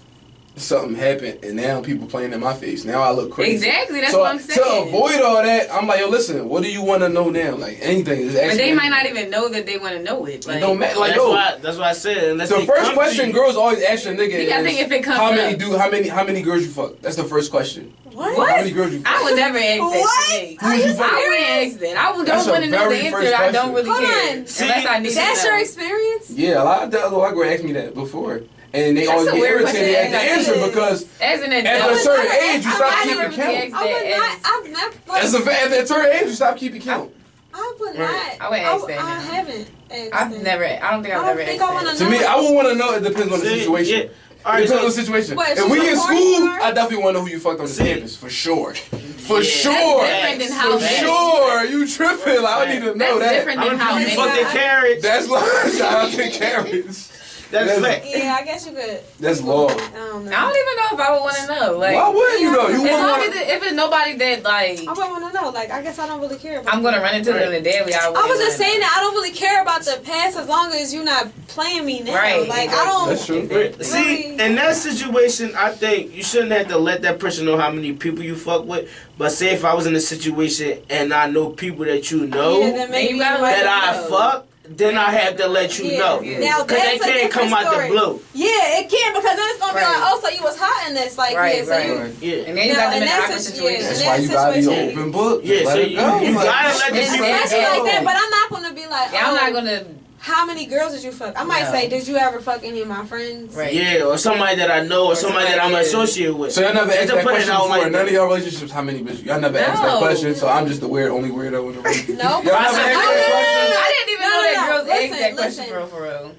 something happened, and now people playing in my face. Now I look crazy. Exactly, that's what I'm saying. To avoid all that, I'm like, yo, listen, what do you want to know now? Like anything. But they might not even know that they want to know it. Like, don't matter. Like, that's why I said. The first question girls always ask your nigga is, I think if it comes how many girls you fuck? That's the first question. What? How many girls you fuck? I would never ask that. What? Who you fuck? I wouldn't ask that. I don't want to know the answer. I don't really care. Unless I need to know. That's your experience? Yeah, a lot of girls asked me that before. And they always get irritated at the answer because at a certain age you stop keeping count. I've never. At a certain age you stop keeping count. I would not. I wouldn't ask that. I haven't. I don't think I've ever asked that. To me, I would want to know. It depends on the situation. All right, depends on the situation. If we in school, I definitely want to know who you fucked on the campus for sure. For sure. That's different than how For sure. You tripping? Like, I need to know that. That's different than how many. Fucking carrots. That's like shout out to carrots. That's fact. Yeah, I guess you could. That's law. I don't know. I don't even know if I would want to know. Like, why would you know? You as long as if it's nobody that like. I wouldn't want to know. Like, I guess I don't really care about. I'm gonna run into them daily. I was just saying that I don't really care about the past as long as you're not playing me now. Right. Like I don't. That's true. See, in that situation, I think you shouldn't have to let that person know how many people you fuck with. But say if I was in a situation and I know people that you know that I fuck. Then I have to let you know. Now because they can't come out the blue. Yeah, it can because then it's gonna be like, oh, so you was hot in this, like, and then you got them in an awkward situation. That's why you gotta be an open book. Yeah, so you gotta let the people especially like that. But I'm not gonna be like, I'm not gonna how many girls did you fuck? I might say, did you ever fuck any of my friends? Right. Yeah, or somebody that I know, or somebody that I'm associated with. So y'all never asked that question before? Like None of y'all relationships, how many bitches? Y'all never asked that question, so I'm just the only weirdo in the room. No. Y'all never asked that I didn't even know that girls asked that question listen. for real.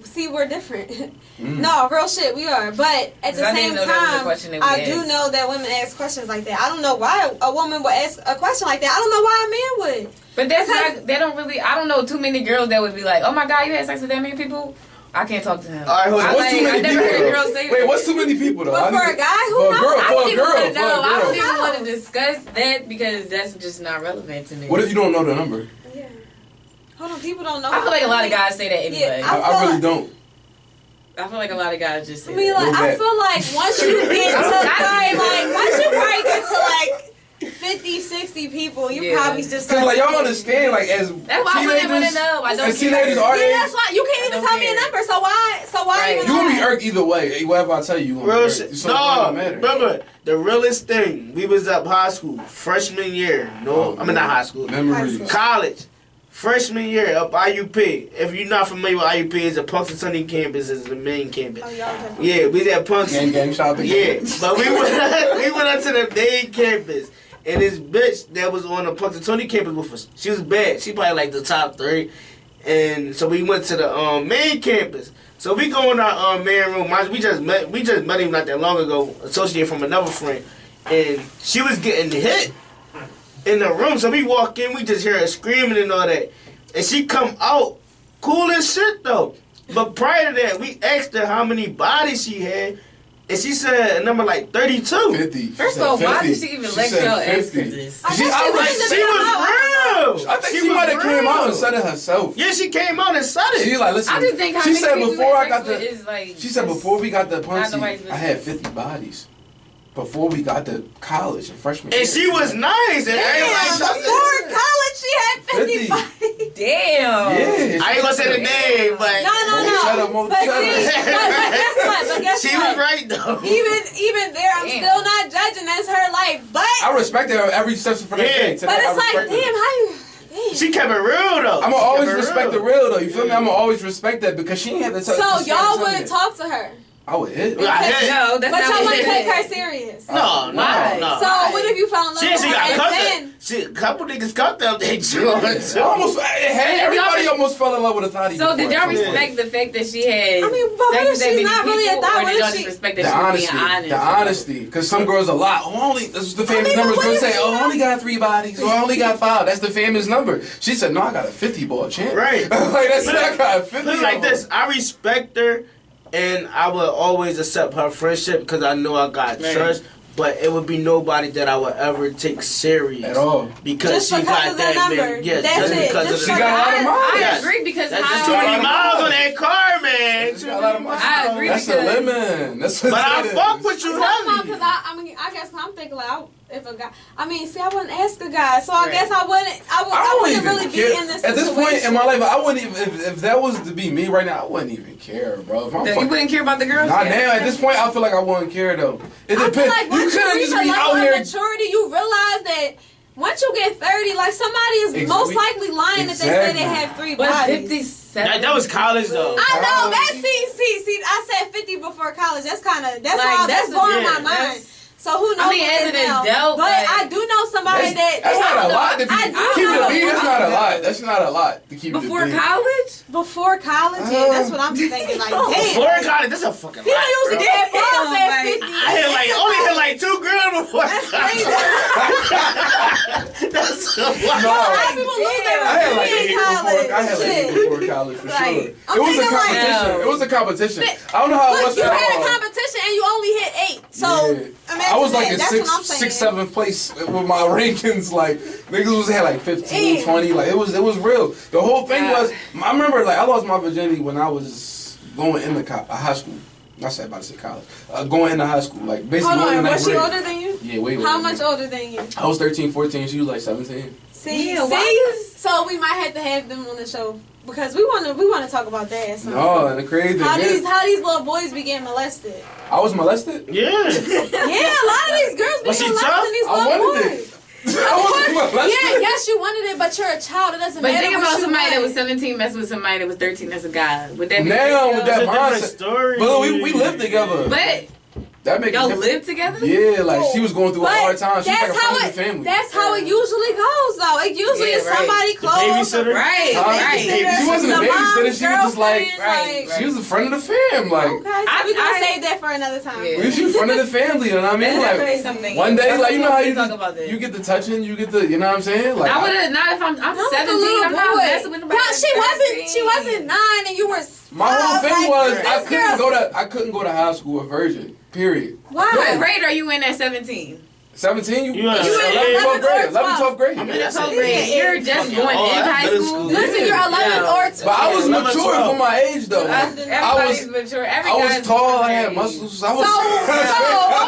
See, we're different. No, real shit, we are. But at the same time, I do know that women ask questions like that. I don't know why a woman would ask a question like that. I don't know why a man would. But that's not, they don't really, I don't know too many girls that would be like, oh my God, you had sex with that many people? I can't talk to him. All right, hold on. What's too many people? I never heard a girl say that. Wait, what's too many people though? But for a guy, who knows? For a girl. I don't even want to discuss that because that's just not relevant to me. What if you don't know the number? Yeah. Hold on, people don't know. I feel like a lot of guys say that anyway. Yeah, I really don't. I feel like a lot of guys just say I mean, like, I feel like once you get to, once you probably get to, like, 50, 60 people, you probably just... Because, like, y'all understand, like, as that's why teenagers... I wouldn't know. I don't as teenagers are... Yeah, that's why. You can't even tell me a number, so why even... You gonna be irked either way. Whatever I tell you, you gonna be irked. No, remember, the realest thing, we was up high school, freshman year. I mean, not high school. Memories. College. Freshman year up IUP. If you're not familiar with IUP, it's a Punxsutawney campus. It's the main campus. Oh, y'all yeah, we at Punxsutawney. Gang shopping. Yeah, but we went up to the main campus, and this bitch that was on the Punxsutawney campus with us, she was bad. She probably like the top 3, and so we went to the main campus. So we go in our main room. We just met him not that long ago, associated from another friend, and she was getting hit in the room. So we walk in, we just hear her screaming and all that. And she come out cool as shit though. But prior to that, we asked her how many bodies she had, and she said a number like 32. 50. First of all, why did she even let y'all ask her this? She was real. I think she might have came out and said it herself. Yeah, she came out and said it. She like, listen. I just think how she many said people before I got is like, she said before we got the punchy, I had 50 bodies. Before we got to college and freshman year. And she was nice. And before college, she had 50 bodies. Damn. Yeah. I ain't gonna say the name, but No. Shut up, But guess what? But guess she what? was right though. Even there, I'm still not judging. That's her life. But I respect her every step for that day. But it's like, damn, how you? Damn. She kept it real though. I'ma always respect the real though. You feel me? I'ma always respect that because she ain't have to tell. So y'all wouldn't talk to her. I would hit. No, that's but not y'all what wouldn't it take is. her serious. No. So what if you fell in love with She her got and cut. then? A couple niggas cut them. They joined. Everybody almost fell in love with a thotty. So did y'all respect the fact that she had? I mean, but what if she's not really a thought? Or did y'all What if just she? respect The that she was honesty, being honest? the honesty, because some girls a lot. Oh, only this is the famous numbers. Girls say, "Oh, I only got 3 bodies," or "I only got 5." That's the famous number. She said, "No, I got a 50 ball champ." Right. Like that's I got a 50. Put it like this. I respect her, and I would always accept her friendship because I know I got trust. But it would be nobody that I would ever take serious At all. because Just she because got of the that number. many. Yes, That's just it. because Just of the She got a lot of miles. I agree because That's just how 20 miles on that car, man. She got a lot of miles. I agree That's a because lemon. That's what But it I is. fuck with you heavy. Because I mean, I guess I'm thinking like, if a guy, I mean, see, I wouldn't ask a guy, so I guess I wouldn't really be in this situation. At this point in my life, I wouldn't even, if that was to be me right now, I wouldn't even care, bro. If I'm you wouldn't care about the girls? Not now. At this point, I feel like I wouldn't care though. It I depends. feel like You once you couldn't reach just a be out level here. of maturity, you realize that once you get 30, like somebody is most likely lying that they say they have 3 But bodies. 57. That was college though. I know that. See. I said 50 before college. That's why that's blowing my mind. So who knows? I mean, as an adult, but I do know somebody That's not a lot to keep it a beat. That's not a lot. That's not a lot to keep it a beat. Before college? Before college, yeah, that's what I'm thinking. Like, damn. Before college, that's a fucking lot. People used to bro. get balls at 50. I only hit like 2 girls before That's college. crazy. That's a lot. No. A lot of people lose their I had like virginity 8 in college. before. I had like 8 before college for Like, sure. I'm It was a thinking like- competition. It was a competition. I don't know how it Look, was. you had a competition and you only hit 8. So imagine I was like that. in That's what I'm saying. 6th, 7th place with my rankings. Like niggas was had like 15, 20. Like it was real. The whole thing was. I remember like I lost my virginity when I was going into high school. I said about to say college. Going into high school, like basically. Hold on, going was she grade. older than you? Yeah, way older. How than much me. older than you? I was 13, 14. She was like 17. See, Yeah, so we might have to have them on the show because we want to talk about that. At some No, point. and the crazy How thing these little boys be getting molested? I was molested. Yeah. Yeah, a lot of these girls be Was she molesting tough? these I little wanted boys. it. I was yes, you wanted it, but you're a child. It doesn't matter. But think about what you somebody that want. was 17 messing with somebody that was 13 as a guy. Would that be now with that mindset? Story. But we lived together. But that make y'all live together? Yeah, like she was going through a But hard time. She was like a friend of the family. That's how it usually goes, though. It usually is somebody close. Babysitter? Right. She wasn't a babysitter. She was just like, she was a friend of the fam. Like, okay, so we gonna save that for another time. Yeah. She was a friend of the family. You know what I mean? Like, one day, like you know how you get the touching, you get the, you know what I'm saying? Like, I would have not if I'm 17. I'm not messing with nobody. She wasn't 9, and you were. My whole thing was I couldn't go to high school a virgin. Period. Why? What grade are you in at 17? 17? You in 11th, 12th grade. I'm in 12th grade. You're just going in high school. Listen, you're 11 or 12. But I was mature for my age, though. Everybody's mature. I was tall. I had muscles. I was.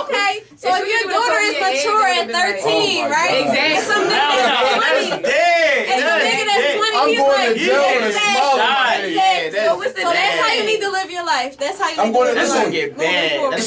Okay. So if your daughter is mature at 13, right? Exactly. And some nigga that's 20. And some nigga that's 20, I'm he's going like, to jail in a small so that's how you need to live your life. That's how you need to live your life. That's gonna get bad.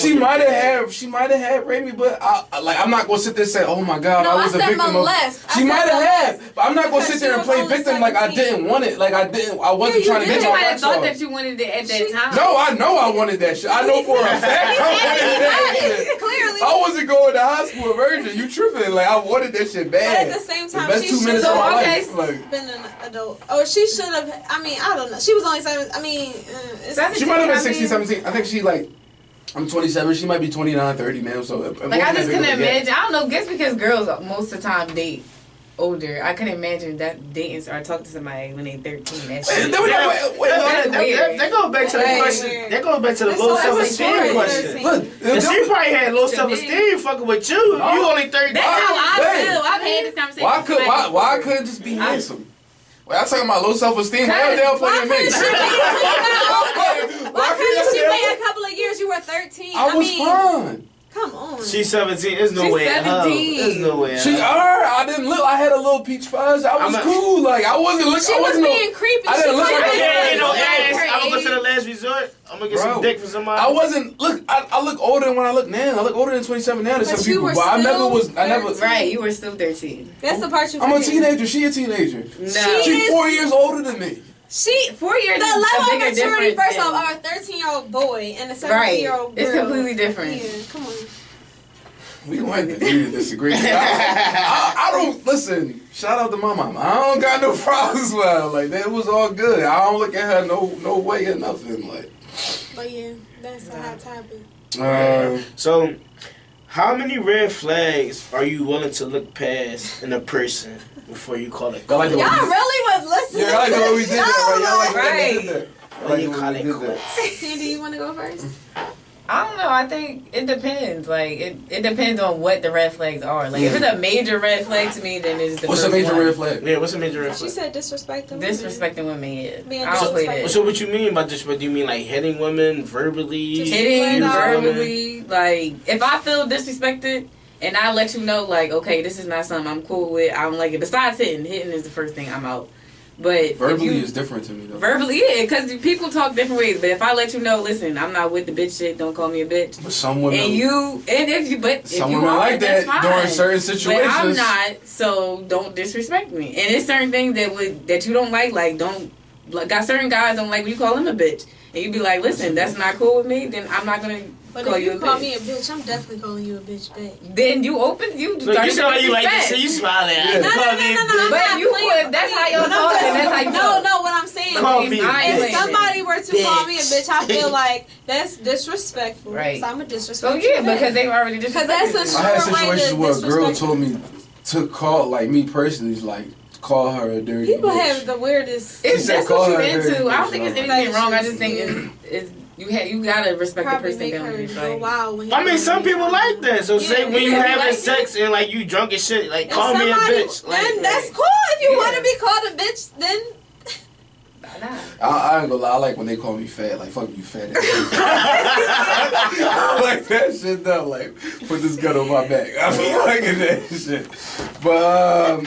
She might have raped me, but I'm not gonna sit there and say, "Oh my God, I was a victim of." She might have, but I'm not gonna sit there and play victim like I didn't want it. Like I wasn't trying to get You my might have rocks thought off. that you wanted it at that time. No, I know I wanted that shit. I know for a fact I wanted that shit. Clearly. I wasn't going to high school a virgin. You tripping? Like I wanted that shit bad. But at the same time, the best she 2 minutes of my life. been an adult. Or she should have. I mean, I don't know. She was only 7. I mean, she might have been 16, 17. I think she like. I'm 27. She might be 29, 30 now. So like I just couldn't imagine. I don't know. Guess because girls most of the time date older. I couldn't imagine that dating or talking to somebody when they 13. That's They go back to the question. They go back to the low self-esteem question. Look, she probably had low self-esteem fucking with you. You only 13. That's how I feel. I've had this conversation. Why I couldn't just be handsome? Well, I'm talking about low self-esteem. How they all playing me? Why couldn't she wait a couple of years? You were 13. I was fine. Come on. She's 17. There's no way. 17. There's no way. I didn't look. I had a little peach fuzz. I was cool. Like I wasn't looking. She was being creepy. I didn't look like I'm gonna go to the last resort. I'm gonna get some dick from somebody. I wasn't. Look, I look older than when I look now. I look older than 27 now to some people. But I never was. I never. Right, you were still 13. That's the part you. I'm a teenager. She a teenager. No. She's 4 years older than me. 4 years. The level of maturity, first off, our 13-year-old boy and a 17-year-old girl. It's completely different. Yeah, come on. We gonna have to agree to disagree. I don't listen. Shout out to my mama. I don't got no problems with her. Like that was all good. I don't look at her no way or nothing. Like. But yeah, that's a hot topic. So, how many red flags are you willing to look past in a person before you call it? Y'all really was listening. Yeah, I like the way we did that. Right. When you call it quits. Sandy, you want to go first? I don't know. I think it depends. Like it depends on what the red flags are. Like if it's a major red flag to me, then it's the What's a first major one. red flag? Yeah, what's a major red flag? She said disrespecting women. Yeah. Being I don't play that. So what you mean by disrespect? Do you mean like hitting women verbally? Hitting verbally. Like if I feel disrespected and I let you know, like okay, this is not something I'm cool with. I don't like it. Besides hitting is the first thing I'm out. But verbally is different to me though. Verbally, yeah, because people talk different ways. But if I let you know, listen, I'm not with the bitch shit. Don't call me a bitch. But some women, some women like that during certain situations. But I'm not, so don't disrespect me. And it's certain things that you don't like. Like got certain guys don't like when you call them a bitch, and you be like, listen, that's not cool with me. Then I'm not gonna. But if you call me a bitch, I'm definitely calling you a bitch back. Then you so you sound like you like this shit. You smiling at No, but you would. That's how y'all talk. And that's how you talk. No. What I'm saying is, if somebody were to call me a bitch, I feel like that's disrespectful. Right. So I'm a disrespectful. So yeah, because they've already disrespected. Because that's a I had sure way situations to where a girl disrespect told me to call, like me personally, like call her a dirty People bitch. have the weirdest. It's said that's what call you her into. dirty I don't bitch, think it's no. anything wrong. I just think it's you gotta respect Probably the person make down her there. go Like, wild when I mean, some people like that. So say when you having like sex and like you drunk and shit, like If call me a bitch. Then Like, that's cool. If you want to be called a bitch, then. I ain't gonna lie, I like when they call me fat, like fuck you fat ass. I like that shit though, like put this gun on my back. I be liking that shit. But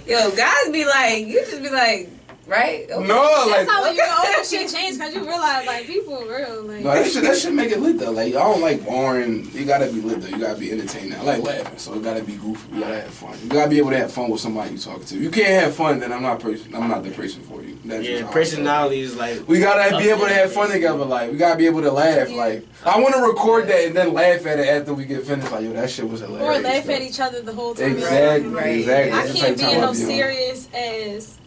yo, guys be like, you just be like, Right? No, That's like how when you get older, shit change because you realize like people are real. Like no, that should make it lit though. Like I don't like boring. You gotta be lit though. You gotta be entertaining. I like laughing, so it gotta be goofy. You gotta have fun. You gotta be able to have fun with somebody you talking to. If you can't have fun, then I'm not the person for you. That's just how I personality is like. We gotta be able to have fun together. Like we gotta be able to laugh. Yeah. Like I want to record that and then laugh at it after we get finished. Like yo, that shit was hilarious. or laugh at each other the whole time. Exactly. Right. Exactly. I That's the can't type be of in no time I be on. serious as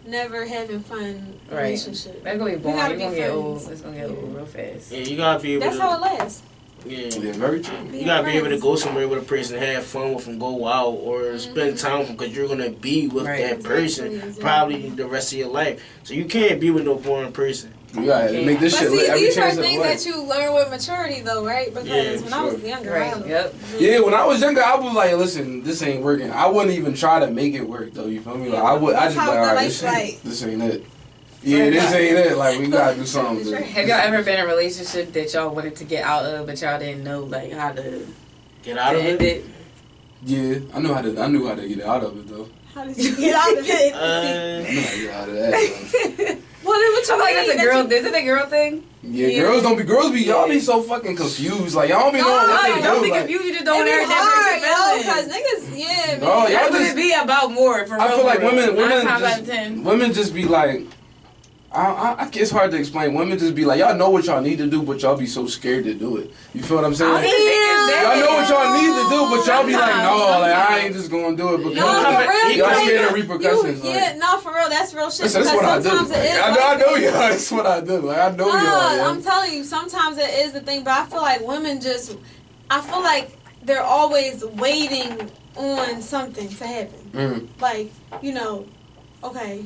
never having fun relationship. That's gonna be boring. gotta You're gonna be get friends. old. It's gonna get old real fast. Yeah, you gotta be able That's to. how it lasts. Yeah. Yeah, very true. You gotta be able to go somewhere with a person, have fun with them, go out, or spend time with them, because you're gonna be with that person Exactly. probably the rest of your life. So you can't be with no boring person. You gotta make this But shit see, lit every these are chance of the things way. that you learn with maturity, though, right? Because when I was younger, I Right. was Yep. Yeah, when I was younger, I was like, listen, this ain't working. I wouldn't even try to make it work, though. You feel me? Like, I just That's how like, all right, the this ain't it. Yeah, this ain't it. Like, we gotta do something. Dude. Have y'all ever been in a relationship that y'all wanted to get out of, but y'all didn't know like how to Get out of end it. it? Yeah, I knew how to get out of it, though. How did you get out of it? I knew how to get out of that. Though. Well, then what you I feel like mean? that's a girl. Is it a girl thing? Yeah, girls be y'all be so fucking confused. Like, y'all don't be knowing what they do. Don't be like, confused. You just It don't be ever hard, yo, that because niggas, yeah, man. No, y'all That's what just- it be about more. For I real, feel like for real. women 9 times out of just 10. women just be like, it's hard to explain. Women just be like, y'all know what y'all need to do, but y'all be so scared to do it. You feel what I'm saying? I don't even think it's Y'all that. know what y'all need to do, but y'all be like, no, Sometimes. like I ain't just gonna do it because No, for real, y'all you scared of ain't- repercussions. Yeah, no, for real, that's real shit. Listen, that's what I because do. sometimes it is. I like know that. y'all. That's what I do. Like I know y'all. I'm Yeah. telling you, sometimes it is the thing, but I feel like women I feel like they're always waiting on something to happen. Like, okay,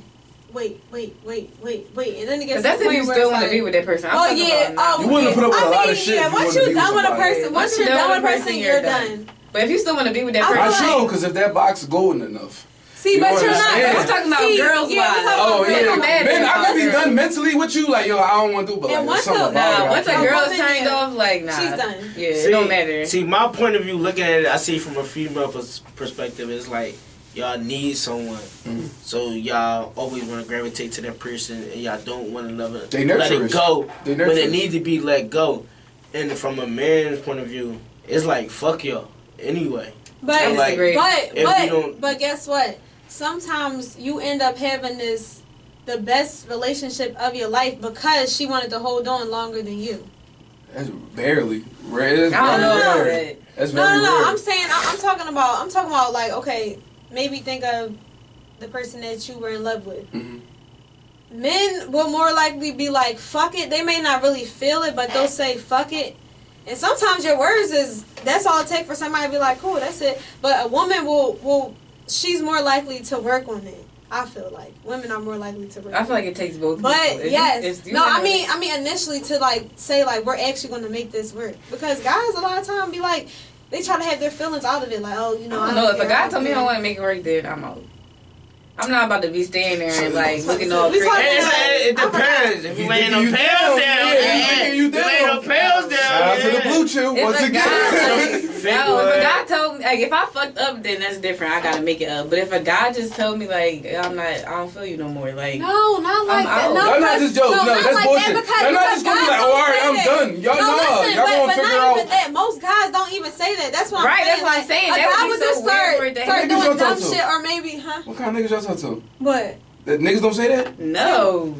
wait, and then it gets But that's to the if you point where still it's want to like, be with that person. I'm oh talking yeah, about now. You wouldn't put up with a lot of shit Yeah, if you once wanted to you're be done with with a somebody. person, once you're done with a person, you're done. But if you still want to be with that I person, That's feel true, because if that box is golden enough. See, You but know you're what I'm not. saying? I'm talking about girls' yeah, wise. Oh girls' yeah, don't matter. man, I can be Girls. done mentally with you. Like yo, I don't want to do, but like And there's once something a- about it. once a I can't. girl's woman, turned yeah. off, like nah, She's done. Yeah, it don't matter. See, my point of view, looking at it, I see from a female perspective, is like y'all need someone, so y'all always want to gravitate to that person, and y'all don't want to let They it nurturers. go They when it nurturers. needs to be let go. And from a man's point of view, it's like fuck y'all anyway. But I disagree. If you don't- but guess what? Sometimes you end up having the best relationship of your life because she wanted to hold on longer than you. That's barely rare. That's I don't know very about rare. that. That's No, very no, no. rare. I'm saying I'm talking about like, okay, maybe think of the person that you were in love with. Mhm. Men will more likely be like, fuck it. They may not really feel it, but they'll say fuck it. And sometimes your words that's all it takes for somebody to be like, cool, that's it. But a woman will she's more likely to work on it. I feel like women are more likely to work. I feel like it takes both. But people. If yes, you no, have I mean initially to like say like we're actually going to make this work, because guys a lot of time be like they try to have their feelings out of it, like, oh, you know, I don't know. If a care, guy told me I care. don't want to make it work, then I'm out. I'm not about to be standing there and like looking all We crazy. talking It depends. If you laying no you pills down, down, yeah, you laying no down. pills down. Shout out to the yeah. blue chew If once a again. guy, like, Fake no, if word. a guy told me, like, if I fucked up, then that's different. I gotta make it up. But if a guy just told me, like, I don't feel you no more, like, No, not like that. out. No, Y'all not just jokes. No, not that's like bullshit. That because Y'all not just gonna be like, guys oh, all don't right, say I'm that. done. Y'all no, know. listen, Y'all but gonna not figure even out. that. Most guys don't even say that. That's what I'm Right, saying. that's what I'm saying. A That guy would would be just so weird for it to start happen. doing Niggas dumb don't talk shit, or maybe, huh? What kind of niggas y'all talk to? What? That niggas don't say that? no.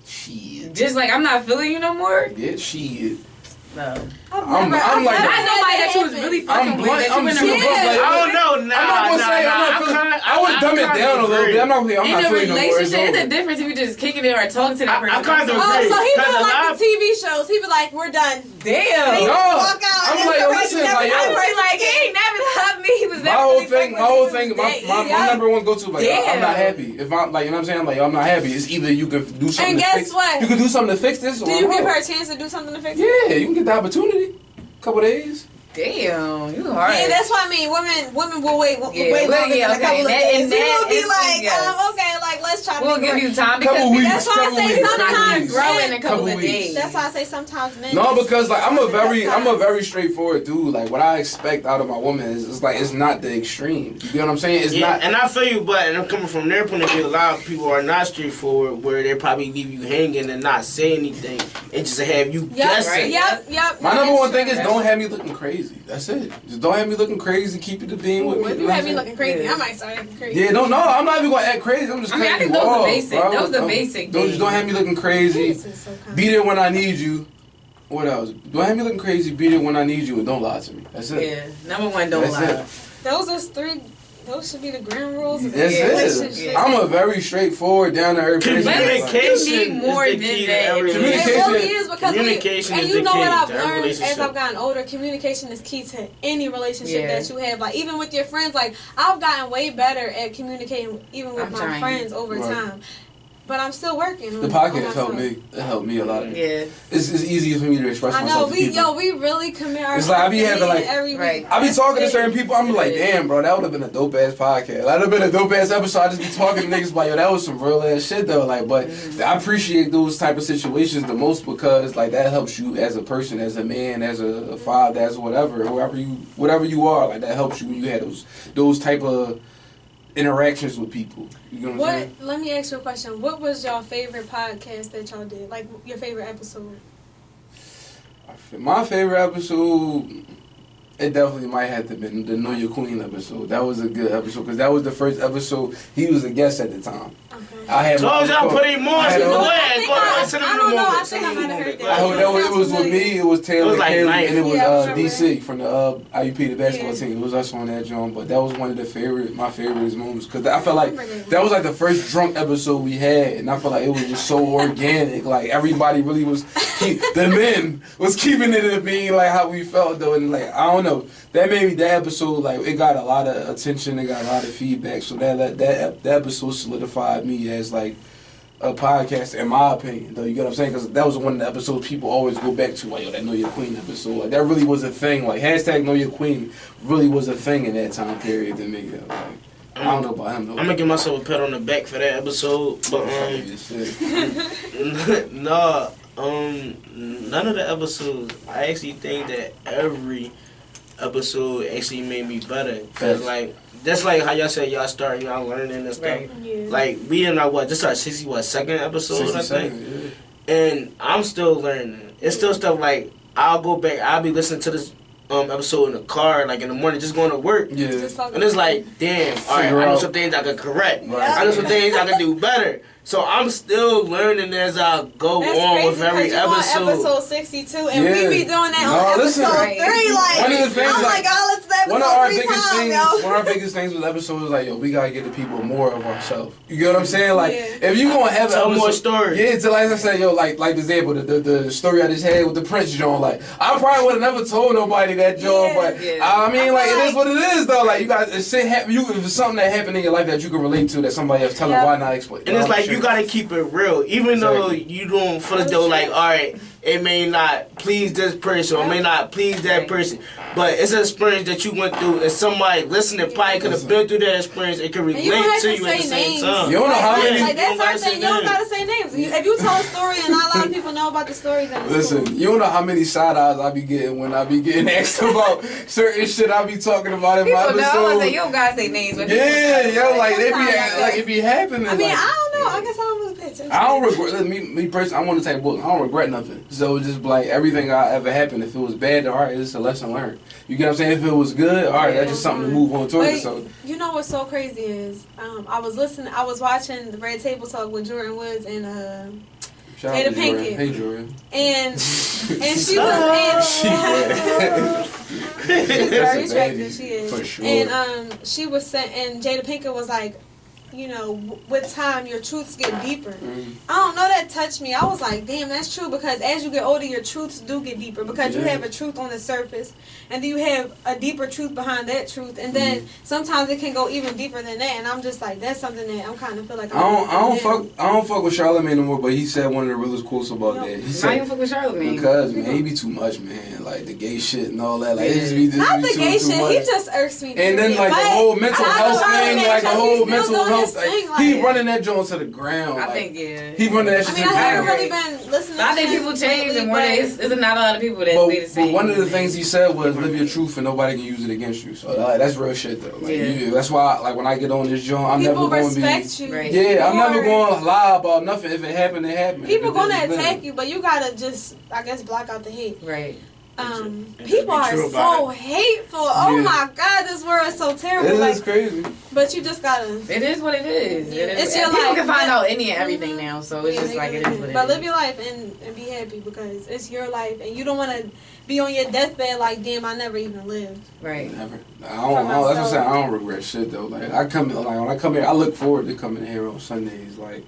Shit. Just like, I'm not feeling you no more? Yeah, shit. No. I'm like Not that. nobody that you was really fucking with, that you I'm in a super relationship blunt, like, I don't know. I'm not gonna say I'm not feeling. I would dumb it down a little bit. I'm not in feeling a no more. relationship, it's a difference if you just kicking it or talking to that person. I kind of Oh, agree. so he Because doing a like lot the TV shows. He be like, we're done. Damn. No, Walk out, I'm and like, yo, somebody listen, never like, I yo. was like, he ain't never loved me. He was My never whole really thing, my number one go to, like, I'm not Damn. happy. If I'm like, you know what I'm saying, I'm like, yo, I'm not happy. It's either you can do something. And to guess fix, what? You can do something to fix this. Or Do you I'm give out. her a chance to do something to fix it? Yeah, you can get the opportunity. Couple days. Damn, you hard. Yeah, that's what I mean. Women will wait Yeah, way well, longer yeah, than a couple of okay. days. And We that will be is- like, yes. okay, like, let's try to We'll make it give work. you time Couple because weeks, That's why I say sometimes grow in a men, couple of Couple weeks. days. that's why I say sometimes men. No, just- because like I'm a very straightforward dude. Like what I expect out of my woman is it's like it's not the extreme. You get what I'm saying? It's not. And I feel you, but and I'm coming from their point of view. A lot of people are not straightforward, where they probably leave you hanging and not say anything, and just have you guessing. Yep. My number one thing is don't have me looking crazy. That's it. Just don't have me looking crazy. Keep it to being with me. If you have me looking crazy, I might start acting crazy. Yeah, no, I'm not even gonna act crazy. I'm just. I mean, I think those are basic. Those are basic. Don't have me looking crazy. So Be there when I need you. What else? Don't have me looking crazy. Be there when I need you, and don't lie to me. That's it. Yeah, number one, don't lie. Those are three. Those should be the ground rules of That's the it. relationship. I'm a very straightforward, down to earth person. Communication You need more is the than key to that. every It Communication. really is because Communication and is you the know key what I've to every learned relationship. as I've gotten older. Communication is key to any relationship Yeah. that you have. Like even with your friends, like I've gotten way better at communicating even with I'm my trying. friends over Right. time. But I'm still working. The podcast helped me. It helped me a lot. Yeah. It's easier for me to express I know myself. to people. we really commit ourselves. It's like I be having like every week. Right. I be talking to certain people. I'm like, damn, bro, that would have been a dope ass podcast. That'd have been a dope ass episode. I just be talking to niggas like, yo, that was some real ass shit though. Like, but I appreciate those type of situations the most because like that helps you as a person, as a man, as a father, as whatever you are. Like that helps you when you have those type of interactions with people. You know what I'm saying? Let me ask you a question. What was your favorite podcast that y'all did? Like your favorite episode? My favorite episode, it definitely might have to been the Know Your Queen episode. That was a good episode because that was the first episode. He was a guest at the time. Okay. I had Told y'all put him on. I had Go a- ahead. Go ahead. Send him I the don't know. I moment. think I might have heard I that. hope it was with me. It was Taylor It was like Kelly, nice. and it was Yeah, I remember. DC from the IUP, the basketball Yeah. team. It was us on that joint, but that was one of my favorite moments because I felt like remember that. that was like the first drunk episode we had, and I felt like it was just so organic. Like everybody really was, the men was keeping it in being like how we felt though, and like I don't know, that made me that episode like it got a lot of attention, it got a lot of feedback, so that episode solidified me as like a podcast, in my opinion, though. You get what I'm saying? Because that was one of the episodes people always go back to, like, yo, that Know Your Queen episode. Like, that really was a thing. Like, hashtag Know Your Queen really was a thing in that time period to me. Like, I don't know about him, though. I'm gonna give myself a pat on the back for that episode, but none of the episodes. I actually think that every episode actually made me better. Cause like that's like how y'all said y'all start y'all learning and stuff. Right. Yeah. Like we in our this our 62nd episode I think, and I'm still learning. It's still stuff like I'll go back. I'll be listening to this episode in the car, like in the morning, just going to work. Yeah. And it's like, damn, all right, I know some things I can correct. Right. I know some things I can do better. So I'm still learning as I go That's on crazy with every because you episode. on episode 62, and Yeah. we be doing that No, on listen. episode Right. 3. Like, One of the things, I'm like, like, oh, let's that One of episode our 3 biggest times, things, yo. one of our biggest things with episodes is like, yo, we gotta get the people more of ourselves. You get what I'm saying? Like, Yeah. if you gonna have Tell an more episode- stories. Yeah, so like I said, yo, like the example, the story I just had with the Prince joint. Like, I probably would have never told nobody that joint, Yeah. but Yeah. I mean, I like, feel it is what it is, though. Like, you got shit happen. If it's something that happened in your life that you can relate to, that somebody else telling, Yeah. why not explain? And it's like you gotta keep it real, even though Exactly. you don't feel as though like, all right, it may not please this person or may not please that Right. person, but it's an experience that you went through, and somebody listening probably could have been through that experience. It can relate And you don't have to to you at the say same names. time. You don't know how Like, many. like that's You don't our gotta thing. say You don't names. gotta say names. If you tell a story and not a lot of people know about the story, then it's Listen, cool. you don't know how many side eyes I be getting when I be getting asked about certain shit I be talking about in my People know. I was episode. like, you don't gotta say names. But Yeah, people yo, like they be sometimes, like it be happening. I mean, like, I don't know. I guess I don't really pay attention. I don't regret me personally. I'm one of the type of book. I don't regret nothing. So it's just like everything I ever happened. If it was bad, all right, it's a lesson learned. You get what I'm saying? If it was good, all right, that's just something to move on towards. But So you know what's so crazy is I was watching the Red Table Talk with Jordan Woods and shout Jada out to Jordan. Pinkett. Hey Jordan. and she was she's very attractive. She is. For sure. And she was saying, and Jada Pinkett was like, you know, with time your truths get deeper. I don't know, that touched me. I was like, damn, that's true, because as you get older your truths do get deeper, because you have a truth on the surface and then you have a deeper truth behind that truth, and then sometimes it can go even deeper than that, and I'm just like, that's something that I'm kind of feel like I don't fuck with Charlamagne no more, but he said one of the realest quotes about that. He Not even said fuck with Charlamagne. because man, he be too much, man. Like the gay shit and all that. Like it just be not the too gay shit, much. he just irks me. And then like the whole mental health thing, like the whole mental health his like, thing, he like- running that joint to the ground. I like, think, yeah. He running that shit I mean, to I the haven't ground. really been listening. I think to people him change, lately, and more but- there's not a lot of people that But, stay the same. but one of the things he said was live your truth and nobody can use it against you. So that's real shit though. Like, Yeah. that's why like when I get on this joint, I'm people never going to be. respect you. Right. Yeah, I'm never Or- going to lie about nothing. If it happened, it happened. People If it gonna didn't, it attack didn't. you, but you gotta just, I guess, block out the hate. Right. People are true so about hateful. Oh Yeah. my God, this world is so terrible. It Like, is crazy. but you just gotta. It is what it is. Yeah. It is. It's your People life. can find Yeah. out any and everything now, so it's Yeah, just like it is what it but is. live your life and be happy because it's your life, and you don't want to be on your deathbed like, damn, I never even lived. Right. Never. That's what I'm saying. I don't regret shit though. Like I come like when I come here, I look forward to coming here on Sundays. Like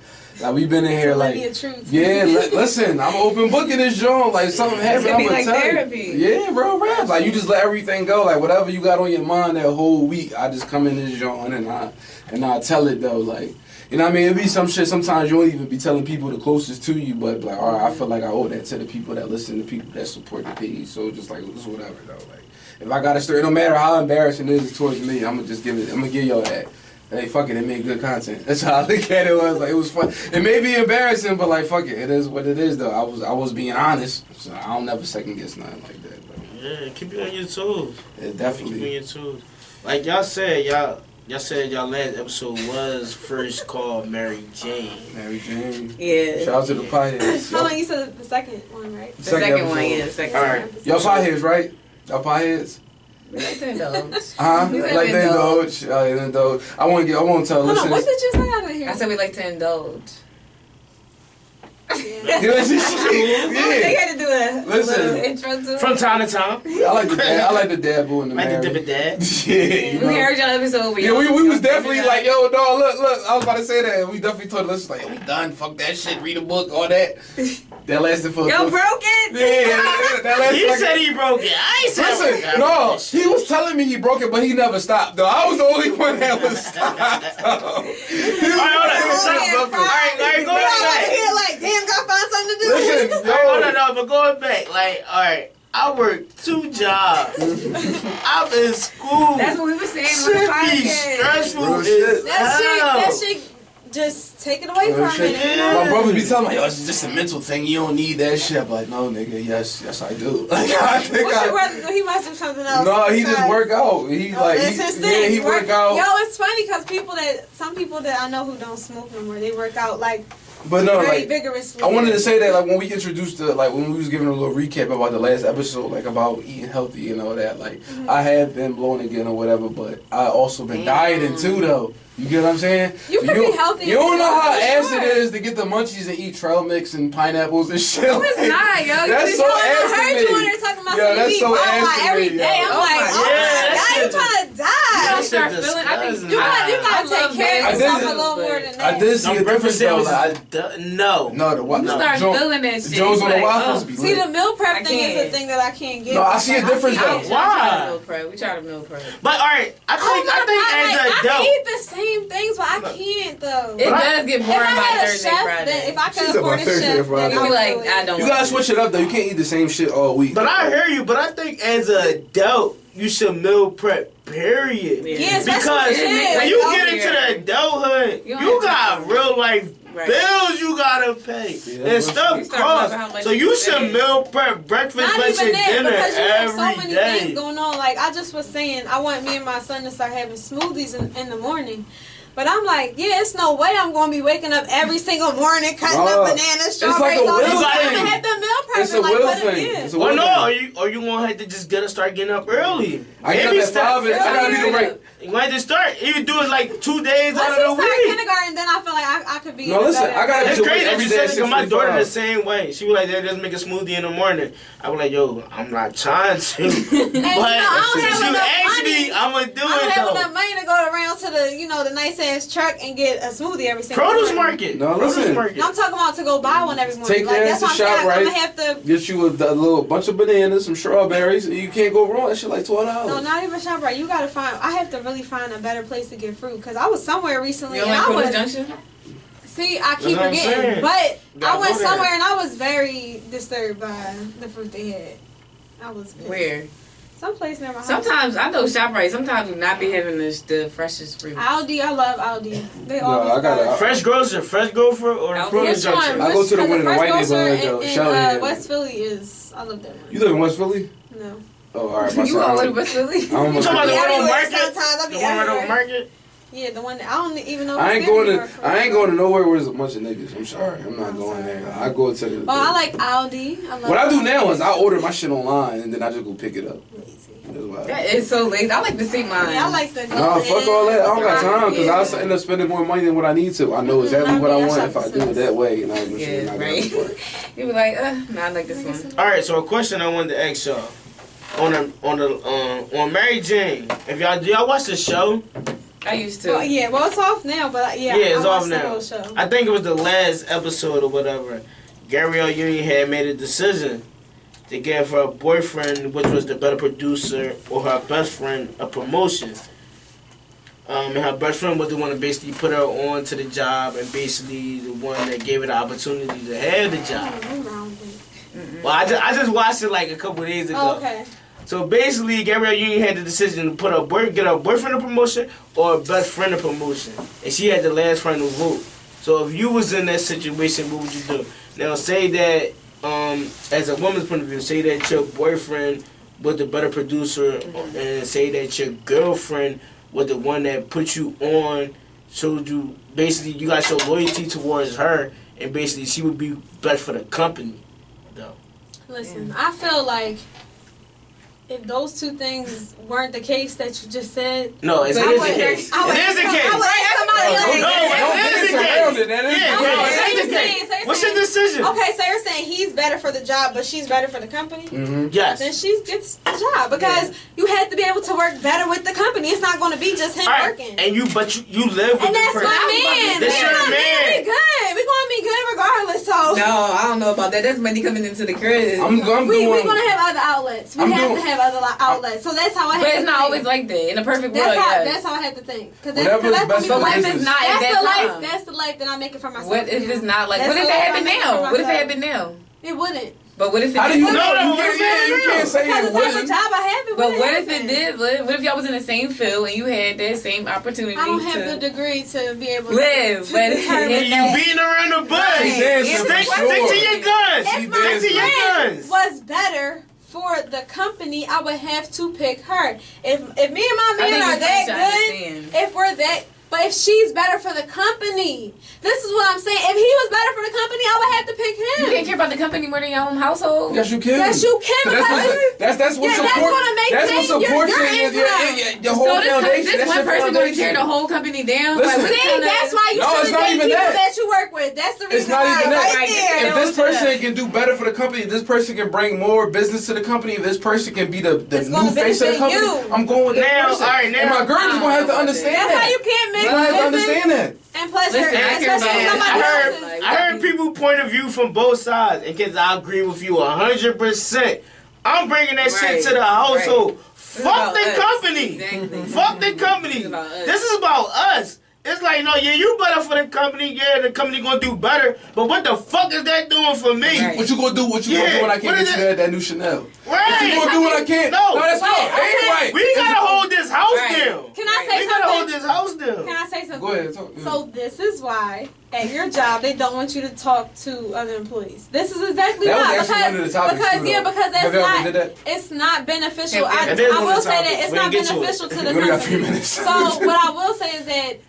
we've been in here To live like. your truth. Yeah, listen, I'm open booking this joint. Like something happened, gonna I'm be gonna like tell therapy. you. Yeah, bro, rap. Like you just let everything go. Like whatever you got on your mind that whole week, I just come in this joint and I tell it though. Like you know what I mean? It be some shit. Sometimes you don't even be telling people the closest to you, but like, all right, I feel like I owe that to the people that listen, the people that support the page. So just like it's whatever though. Like if I got a story, no matter how embarrassing it is towards me, I'm gonna just give it. I'm gonna give y'all that. Hey, fuck it, made good content. That's how I look at it. Was like it was fun. It may be embarrassing, but like fuck it, it is what it is though. I was being honest, so I don't never second guess nothing like that. But Yeah, keep you on your toes. it Keep you on definitely. your toes. Like y'all said y'all last episode was first called Mary Jane. Mary Jane. Yeah. Shout out to the pieheads. How long you said the second one, right? The second one, episode. yeah. The second All one. right. Y'all pieheads, right? Y'all pieheads. We like to indulge. Huh? We Like they indulge. Indulge. I want to tell Hold on, what listeners. did you say? I didn't hear. I said we like to indulge. Yeah. You know what she- They yeah. had to do a Listen. little intro to it. From time to time. I like the dabble in the Like the marriage. dip dad. Yeah, you We know. heard y'all episode. Yeah, we was definitely like, yo, dog, look, I was about to say that. We definitely told us, like, we done, fuck that shit, read a book, all that. That lasted for... Yo, broke it. Yeah, that lasted He like... said he broke it. I ain't said Listen, no, he was telling me he broke it, but he never stopped, though. I was the only one that was stopped, though. All right, go back. Here, like, damn, gotta find something to do. Listen, No, but going back, like, all right, I work 2 jobs. I'm in school. That's what we were saying on Shit the be podcast. stressful Real as shit. That shit, just take it away Real from shit. it. My brother be telling me, yo, it's just a mental thing. You don't need that shit. I'm like, no, nigga, yes, I do. Like, I think What's your brother? He must do something else. No, he just besides- work out. He like, That's his he, thing. yeah, he work out. Yo, it's funny because some people that I know who don't smoke no more, they work out like But no, very like, vigorously. I wanted to say that, like, when we introduced like, when we was giving a little recap about the last episode, like, about eating healthy and all that, like, I have been blown again or whatever, but I also been dieting too, though. You get what I'm saying? You can be healthy You don't and know how stuff, ass sure. it is to get the munchies and eat trail mix and pineapples and shit. No, it's not, yo. That's You so just- ass I heard to you me. on there talking about Yo, some that's meat so Wawa ass to every me, day. yo. I'm Oh like, my oh God. my God, you Yeah, trying to You die. don't start Shit feeling. I think disgusting. You gotta I take love care of I yourself did- a little more than I that. did see a difference, though. Like, No. no, the what? You No, start Jo- feeling that shit. Joe's on the Like, waffles oh. be See, lit. the meal prep I thing is can't. the thing that I can't get. No, I see a difference, I though. try Why? to meal prep. We try to meal prep. But all right, I think as I an adult, eat the same things, but I can't though. It does get If boring I by had a Thursday, chef, Friday. then if I could She's afford about a Thursday chef, and Friday. then You I be would like, do it. I don't. You want gotta to. switch it up, though. You can't eat the same shit all week. but I hear you. But I think as an adult, you should meal prep. Period. Yeah. Yeah, especially Because kids. when you Like, get oh, into yeah. the adulthood, You don't you have got time. real life Right. bills you gotta pay, Yeah, and stuff You start loving how costs. much So you you should spend. meal prep breakfast, Not lunch, even and that, dinner because you have so every many day. things going on. Like I just was saying, I want me and my son to start having smoothies in the morning. But I'm like, yeah, it's no way I'm going to be waking up every single morning cutting up bananas, strawberries, like a all will this. thing. I'm going to have the meal prep. It's a like, will what it thing. is. It's a Well, will no, thing. or you gonna have to just start getting up early. I get up at 5 and I gotta be the right. You gonna have to start. You do it like 2 days Once out he of the started week. kindergarten, then I feel like I could be. No, in a listen, better- I gotta It's do crazy that every you day said at it, 'cause my daughter 6:45. the same way. She was like, "Just make a smoothie in the morning." I was like, "Yo, I'm not trying to." And, But I don't since have you enough asked money. me, I'm gonna do I don't it have though. enough money to go around to the nice ass truck and get a smoothie every single Produce morning. market. No, Produce listen. market. I'm talking about to go buy one every morning. Take like, that that's to what I'm shop, saying. right? I'm gonna have to. Get you a little bunch of bananas, some strawberries, and you can't go wrong. That shit like $12. No, not even shop right. You gotta find. I have to really find a better place to get fruit because I was somewhere recently You don't and like I Produce was. Junction? See, I keep That's what I'm forgetting, saying. but Gotta I went go there. somewhere and I was very disturbed by the fruit they had. I was pissed. Where? Some place near my house. Sometimes I know ShopRite. Sometimes we not be having the freshest fruit. Aldi, I love Aldi. They No, always I got got Fresh Grocer, Fresh Gopher, or the Produce Junction? I go to the one in the white neighborhood, though. In West Philly is, I love that one. You live in West Philly? No. Oh, all right. You all live in West Philly? You talking about the one on Market? Sometimes I be The one right on Market? Yeah, the one that I don't even know. I ain't going to nowhere where there's a bunch of niggas. I'm sorry, I'm not going there. I go to the. Oh, I like Aldi. I love What I do Aldi. now is I order my shit online and then I just go pick it up. That's why. That is so lazy. I like to see mine. Yeah, I like the. Nah, fuck all that. I don't got time because I end up spending more money than what I need to. I know exactly what I want if I do it that way, and I'm not right. You be like, nah, I like this one. All right, so a question I wanted to ask y'all on Mary Jane. If do y'all watch the show? I used to. Well, yeah, well, it's off now, but yeah, it's I off watched now. the whole show. I think it was the last episode or whatever. Gabrielle Union had made a decision to give her boyfriend, which was the better producer, or her best friend, a promotion. And her best friend was the one that basically put her on to the job and basically the one that gave her the opportunity to have the job. Well, I just watched it like a couple days ago. Oh, okay. So basically, Gabrielle Union had the decision to put get her boyfriend a promotion or her best friend a promotion. And she had the last final vote. So if you was in that situation, what would you do? Now say that, as a woman's point of view, say that your boyfriend was the better producer, and say that your girlfriend was the one that put you on, showed you, basically you got your loyalty towards her, and basically she would be best for the company, though. Listen, I feel like if those two things weren't the case that you just said, no, it is the case. It is the case. What's your decision? Okay, so you're saying he's better for the job, but she's better for the company? Mm-hmm. Yes. Then she gets the job because you have to be able to work better with the company. It's not going to be just him working. And you live with and that's the person. my man. That's your man. We good. We're going to be good regardless. So no, I don't know about that. That's money coming into the crib. We're going to have other outlets. We have to have other outlets. So that's how I have to think. But it's not always like that. In a perfect world, that's how I have to think. Because that's the life that I'm making for myself. What if it's not like? What if it happened now? What if it happened now? It wouldn't. But what if it How do did? you know? You can't say because it the type wouldn't. of job I have, it But wouldn't what happen. if it did? What if y'all was in the same field and you had that same opportunity? I don't have the degree to be able to live. to But determine you beating around the bush. Stick to your guns. If my friend was better for the company, I would have to pick her. If me and my man are that good, if we're that. But if she's better for the company, this is what I'm saying. If he was better for the company, I would have to pick him. You can't care about the company more than your own household. Yes, you can. Yes, you can. That's what supports your whole foundation. This one person going to tear the whole company down. Listen, that's why you shouldn't date people that you work with. That's the reason. It's not even that. Right there. If this person can do better for the company, if this person can bring more business to the company, if this person can be the new face of the company, I'm going with that person. And my girl is going to have to understand that. That's why you can't make I have to understand that. And plus, I heard people's point of view from both sides, and kids, I agree with you 100%. I'm bringing that shit to the household. Fuck the company. Exactly. Fuck the company. This is about us. It's like, no, yeah, you better for the company. Yeah, the company gonna do better. But what the fuck is that doing for me? Right. What you gonna do? What you gonna do when I can't get you that new Chanel? Right. What you gonna do when I can't? No, that's not. Ain't right. We gotta hold this house down. Can I say something? We gotta hold this house down. Can I say something? Go ahead. Talk. So this is why at your job they don't want you to talk to other employees. This is exactly that why. Was actually one of the topics Because that's not. It's not beneficial. I will say that it's not beneficial to the company. We only got 3 minutes. So what I will say is that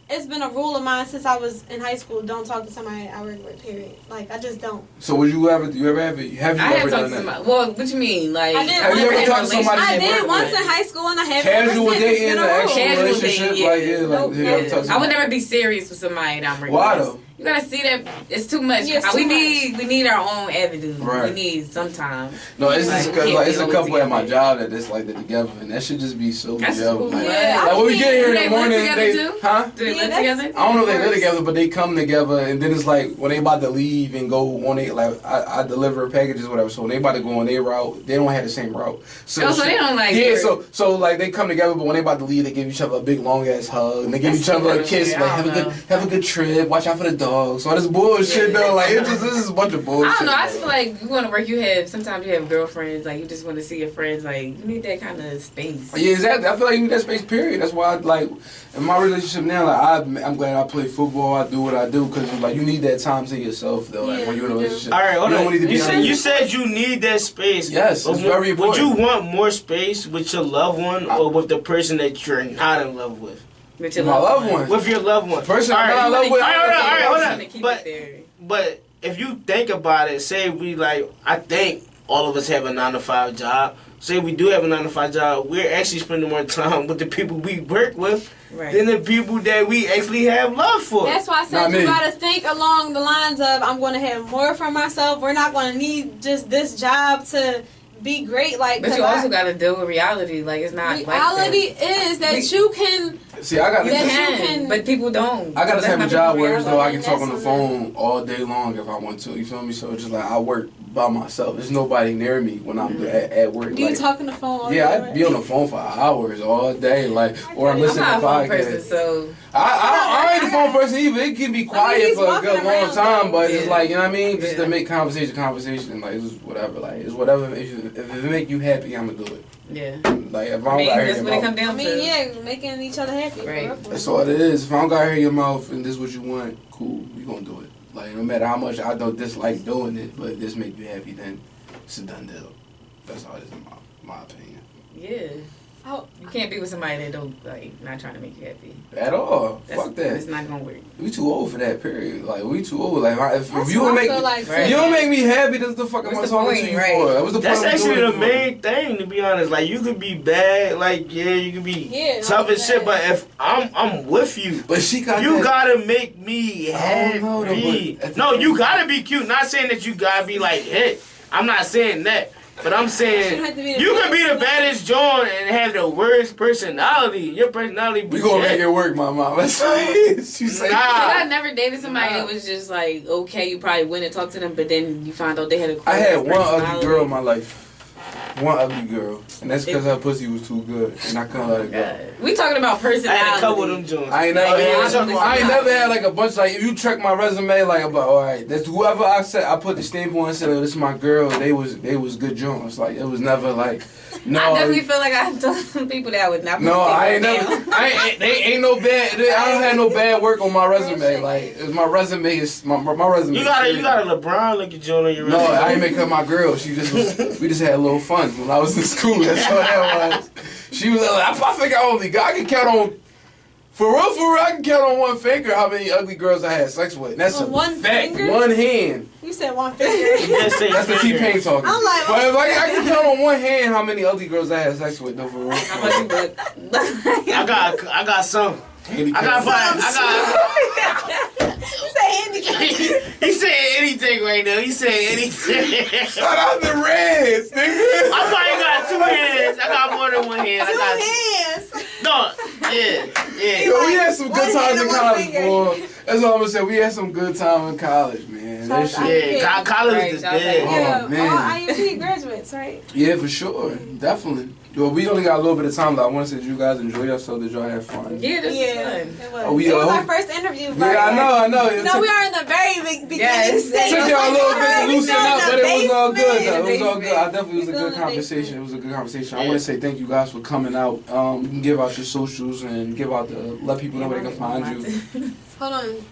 it's been a rule of mine since I was in high school. Don't talk to somebody I work with. Period. Like I just don't. So would you ever? Have you ever done that? Well, what you mean? Like I did. Have you ever talked to somebody? I did once in high school, and I have casual dating, actual casual relationship. Dating, I would never be serious with somebody that I'm working with. Why though? You gotta see that it's too much. Yeah, we need our own avenue. Right. We need some time. No, it's just because it's a couple at my together. job that that's like that together, and that should just be so That's together. cool. Like, Yeah, like when we get here in the morning, Do they live together? I don't know if they live together, but they come together, and then it's like when they about to leave and go on I deliver packages, whatever. So when they about to go on their route, they don't have the same route. So they don't like. Yeah, so like they come together, but when they about to leave, they give each other a big long ass hug, and they give each other a kiss, like have a good trip, watch out for the dogs, all this bullshit though. Like this is a bunch of bullshit. I don't know. I just feel like you want to work. Sometimes you have girlfriends. Like you just want to see your friends. Like you need that kind of space. Yeah, exactly. I feel like you need that space. Period. That's why, like, in my relationship now, like I'm glad I play football. I do what I do because like you need that time to yourself though. Like when you're in a relationship. All right, hold on. You said you need that space. Yes, it's very important. Would you want more space with your loved one or with the person that you're not in love with? With your loved one. With your loved one. Person I'm not in love with. All right. But if you think about it, say I think all of us have a 9-to-5 job. Say we do have a 9-to-5 job, we're actually spending more time with the people we work with than the people that we actually have love for. That's why I said you gotta think along the lines of I'm gonna have more for myself. We're not gonna need just this job to be great. Like, but you also gotta deal with reality. Like it's not reality like that. is that you can. See, I got but people don't. I got to have a job where though I can talk on the phone all day long if I want to. You feel me? So it's just like I work by myself. There's nobody near me when I'm at work. Do you talk on the phone all day? Yeah, I'd be on the phone for hours all day, like, or I'm listening to podcasts. Person, so I ain't a phone person either. It can be quiet for a good long time, but it's like, you know what I mean? Just to make conversation, like, it's whatever. Like, it's whatever. If it make you happy, I'm gonna do it. Yeah. Like, if I don't got that's what it come down to. Yeah, making each other happy. Right. That's all it is. If I don't got to hear your mouth and this is what you want, cool, we gonna do it. Like, no matter how much I don't dislike doing it, but if this make you happy, then it's a done deal. That's all it is in my opinion. Yeah. You can't be with somebody that don't not trying to make you happy at all. Fuck that. It's not gonna work. We too old for that. Period. Like we too old. Like if you don't make you don't make me happy, that's the fuck am I talking to you for? That was the that's actually the main thing, to be honest. Like you could be bad, like you could be tough as shit, but if I'm with you, but she got you gotta make me happy. No, you gotta be cute. Not saying that you gotta be like hit. I'm not saying that. But I'm saying, you can be the baddest John and have the worst personality. Your personality be we gonna make it work, my mom. That's what she said. I never dated somebody that was just like, okay, you probably went and talked to them, but then you found out they had a I had one ugly girl in my life. One ugly girl. And that's because her pussy was too good. And I couldn't let it go. We talking about personality. I had a couple of them joints. I ain't never had like a bunch, like if you check my resume, like I'm like, alright, that's whoever I said I put the stamp on and said, oh, this is my girl, they was good joints. Like it was never like no. I definitely feel like I told some people that I would not. No, I ain't never. They ain't no bad. I don't have no bad work on my resume. Like my resume is my resume. You got a LeBron looking joint on your resume. No, I ain't make her my girl. She just was, we just had a little fun when I was in school. That's all that was. She was. I think I can count on. For real, I can count on one finger how many ugly girls I had sex with. And that's a one fact. Finger? One hand. You said one finger. That's the T-Pain talking. I'm like, but if I can count on one hand how many ugly girls I had sex with. No, for real. I got some. I got five. You say anything. He said anything right now. He said anything. Shout out the Reds, nigga. I probably got 2 hands. I got more than 1 hand. Two hands. No, yeah. Yo, we had some good times in college, boy. That's all I'm gonna say. We had some good time in college, man. That shit. Yeah, college is dead. Oh, man. All IUP graduates, right? Yeah, for sure. Definitely. Well, we only got a little bit of time, though. I want to say, did you guys enjoy yourself? Did y'all have fun? Yeah, this was fun. It was. It was our first interview. Yeah, I know. No, we are in the very beginning. Yes. It took y'all a little bit to loosen up, but it was all good, though. It was all good. I definitely was a good conversation. It was a good conversation. I want to say thank you guys for coming out. You can give out your socials and let people know where they can find you. Hold on.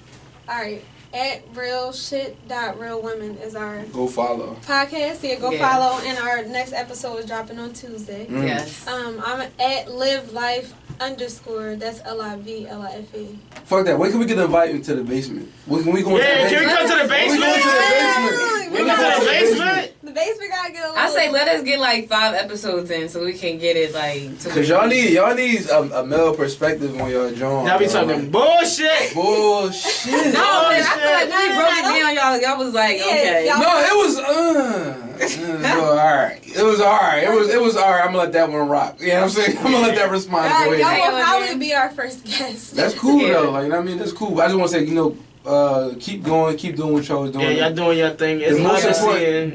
All right. At RealShit.RealWomen is our go follow podcast. Yeah, go follow. And our next episode is dropping on Tuesday. Yes. I'm at LiveLife_. That's LIVLIFE. Fuck that. When can we get invited to the basement? When we going can we come to the basement? We go to the basement. The basement gotta get a little. I say let us get like 5 episodes in so we can get it like. Cause y'all need a male perspective on your joint. Y'all be talking bullshit. Bullshit. No, man, I feel like when we broke it down, y'all was like, okay. No, it was alright. It was alright. It was alright. I'm gonna let that one rock. You know what I'm saying? I'm gonna let that response go ahead. Y'all will probably be our first guest. That's cool though. Like I mean, that's cool. But I just want to say, keep going, keep doing what y'all was doing. Yeah, y'all doing your thing. It's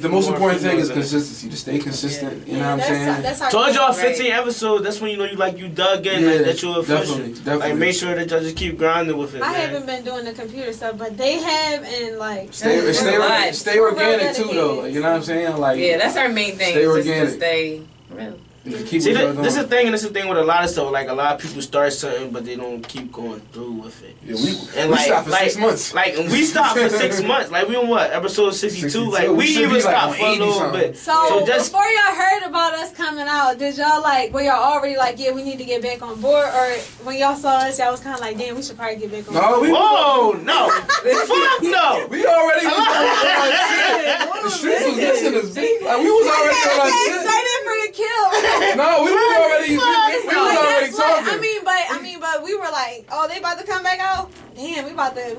the most important thing is consistency. To stay consistent. You know what I'm saying? Told y'all 15 episodes. That's when you know you dug in. Yeah, that you're official. Definitely. Like make sure that y'all just keep grinding with it. I haven't been doing the computer stuff, but they have, and like stay organic too, though. You know what I'm saying? Like that's our main thing. Stay organic. To stay real. See, this is the thing, and this is the thing with a lot of stuff. Like a lot of people start something, but they don't keep going through with it. Yeah, we stopped for 6 months. And we stopped for 6 months. Like we on what episode 62? Like we even stopped for a little bit. So just before y'all heard about us coming out, did y'all were y'all already like, yeah, we need to get back on board, or when y'all saw us, y'all was kind of like, damn, we should probably get back on board? No, fuck no. We already was on our shit. The streets was missing us. Like we was already on our shit. Excited for the kill. No, we was already talking. I mean, but we were like, oh, they about to come back out. Damn, we about to.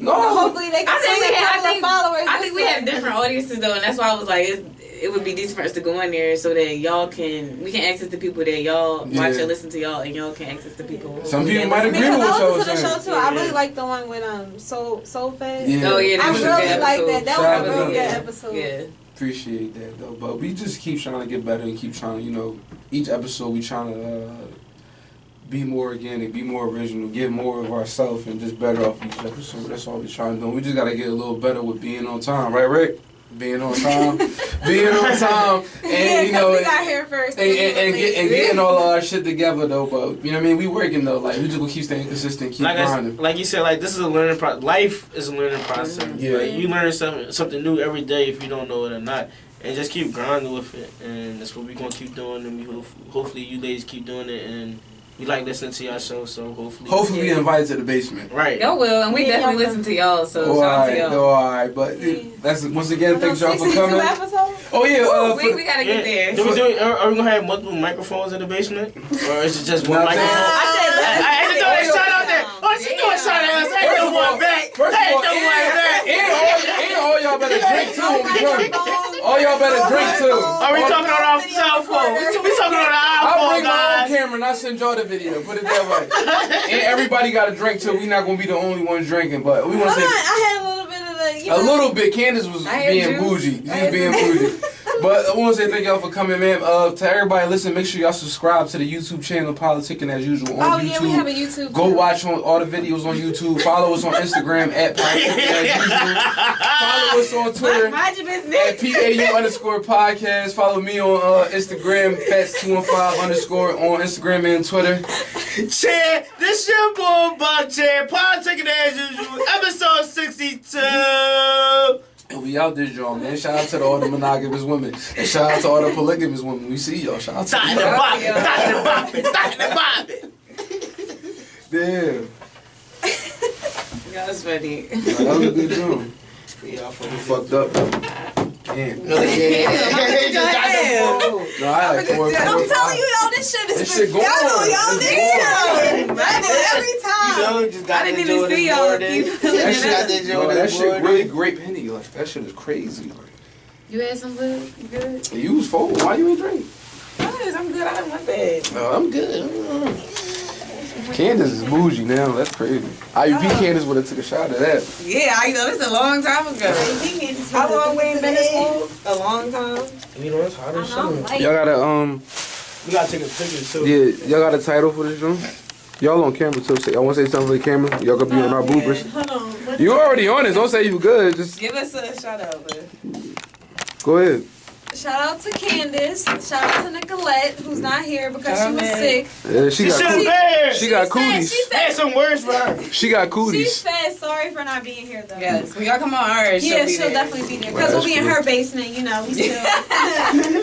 No, hopefully they can see a couple of followers. I think we have different audiences though, and that's why I was like, it would be decent for us to go in there so that we can access the people that y'all watch and listen to y'all, and y'all can access the people. Some people might agree with what y'all saying. I listened to the show too. I really like the one with Soul Fed. Yeah. Oh yeah, I really like that. That was a really good episode. Yeah. Appreciate that though, but we just keep trying to get better and keep trying to, each episode we trying to be more organic, be more original, get more of ourselves, and just better off each episode. That's all we trying to do. We just gotta get a little better with being on time, right, Rick? Being on time, and we got here first, and getting all of our shit together though. But you know what I mean? We working though. Like we just gonna keep staying consistent, keep grinding. Like you said, like this is a learning process. Life is a learning process. Yeah. Like, you learn something new every day if you don't know it or not, and just keep grinding with it. And that's what we gonna keep doing. And we hopefully you ladies keep doing it and. We like listening to y'all show, so hopefully we invited to the basement. Right. Y'all will, and we definitely listen to y'all, so shout out to y'all. Alright, but that's once again, thanks y'all for coming. Oh yeah, we gotta get there. Are we gonna have multiple microphones in the basement? Or is it just one microphone? I had to throw a shot out there. Oh, she threw a shot at us. I ain't no one back. And all y'all better drink too when we come. All y'all better drink too. Are we talking on our cell phone? We talking on our iPhone, I'll bring my own camera and I'll send y'all the video. Put it that way. And everybody got a drink too. We not gonna be the only ones drinking, but we want to say. I had a little bit of the. A little bit. Candace was being bougie. She was being bougie. But I want to say thank y'all for coming, man. To everybody listen, make sure y'all subscribe to the YouTube channel, Politicking as usual on YouTube. Yeah, we have a YouTube. Go watch all the videos on YouTube. Follow us on Instagram at Politicking as usual. Follow us on Twitter at PAU_podcast. Follow me on Instagram, Fats215_ on Instagram and Twitter. Chair, this your boy Bob Chair, Politicking as usual, episode 62. And we out this joint, man. Shout out to all the monogamous women. And shout out to all the polygamous women. We see y'all. Shout out to y'all. Damn. That was funny. That was a good joint. Y'all fucked up. Damn. No, I like 4. I'm telling you, y'all, this shit is going on. Y'all, this shit every time. I didn't even see y'all. That shit really great penny. Like that shit is crazy. You had some food? You good? You was full. Why you ain't drink? I'm good. I didn't want that. No, I'm good. Candace is bougie now. That's crazy. IUP Candace would have took a shot of that. Yeah, this is a long time ago. How long we ain't been in school? A long time. You know, it's hard as shit. Y'all gotta We gotta take a picture too. Yeah, y'all got a title for this joint? Y'all on camera too. I want to say something for the camera. Y'all gonna be on our bloopers. Hold on. You already on it. Don't say you good. Just give us a shout out, man. Go ahead. Shout out to Candace. Shout out to Nicolette, who's not here because she was sick. Yeah, she got cooties. She said some words for her. She got cooties. She said sorry for not being here though. Yes, when y'all come on ours. Yeah, she'll definitely be there because we'll be in her basement. You know, we still.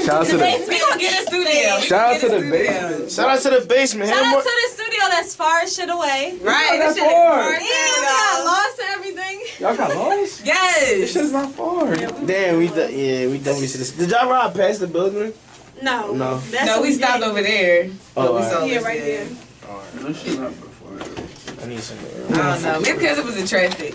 Shout out to the basement. We gonna get a studio. Shout out to the basement. Shout out to the basement. Shout out to the studio that's far as shit away. Right, that's far. Yeah, we got lost and everything. Y'all got lost? Yes. This shit's not far. Damn, we definitely see this. Did y'all ride past the building? No. No. No, we stopped over there. Oh, we saw yeah, right there. No shit not before. I need some. I don't know. Maybe because it was in traffic.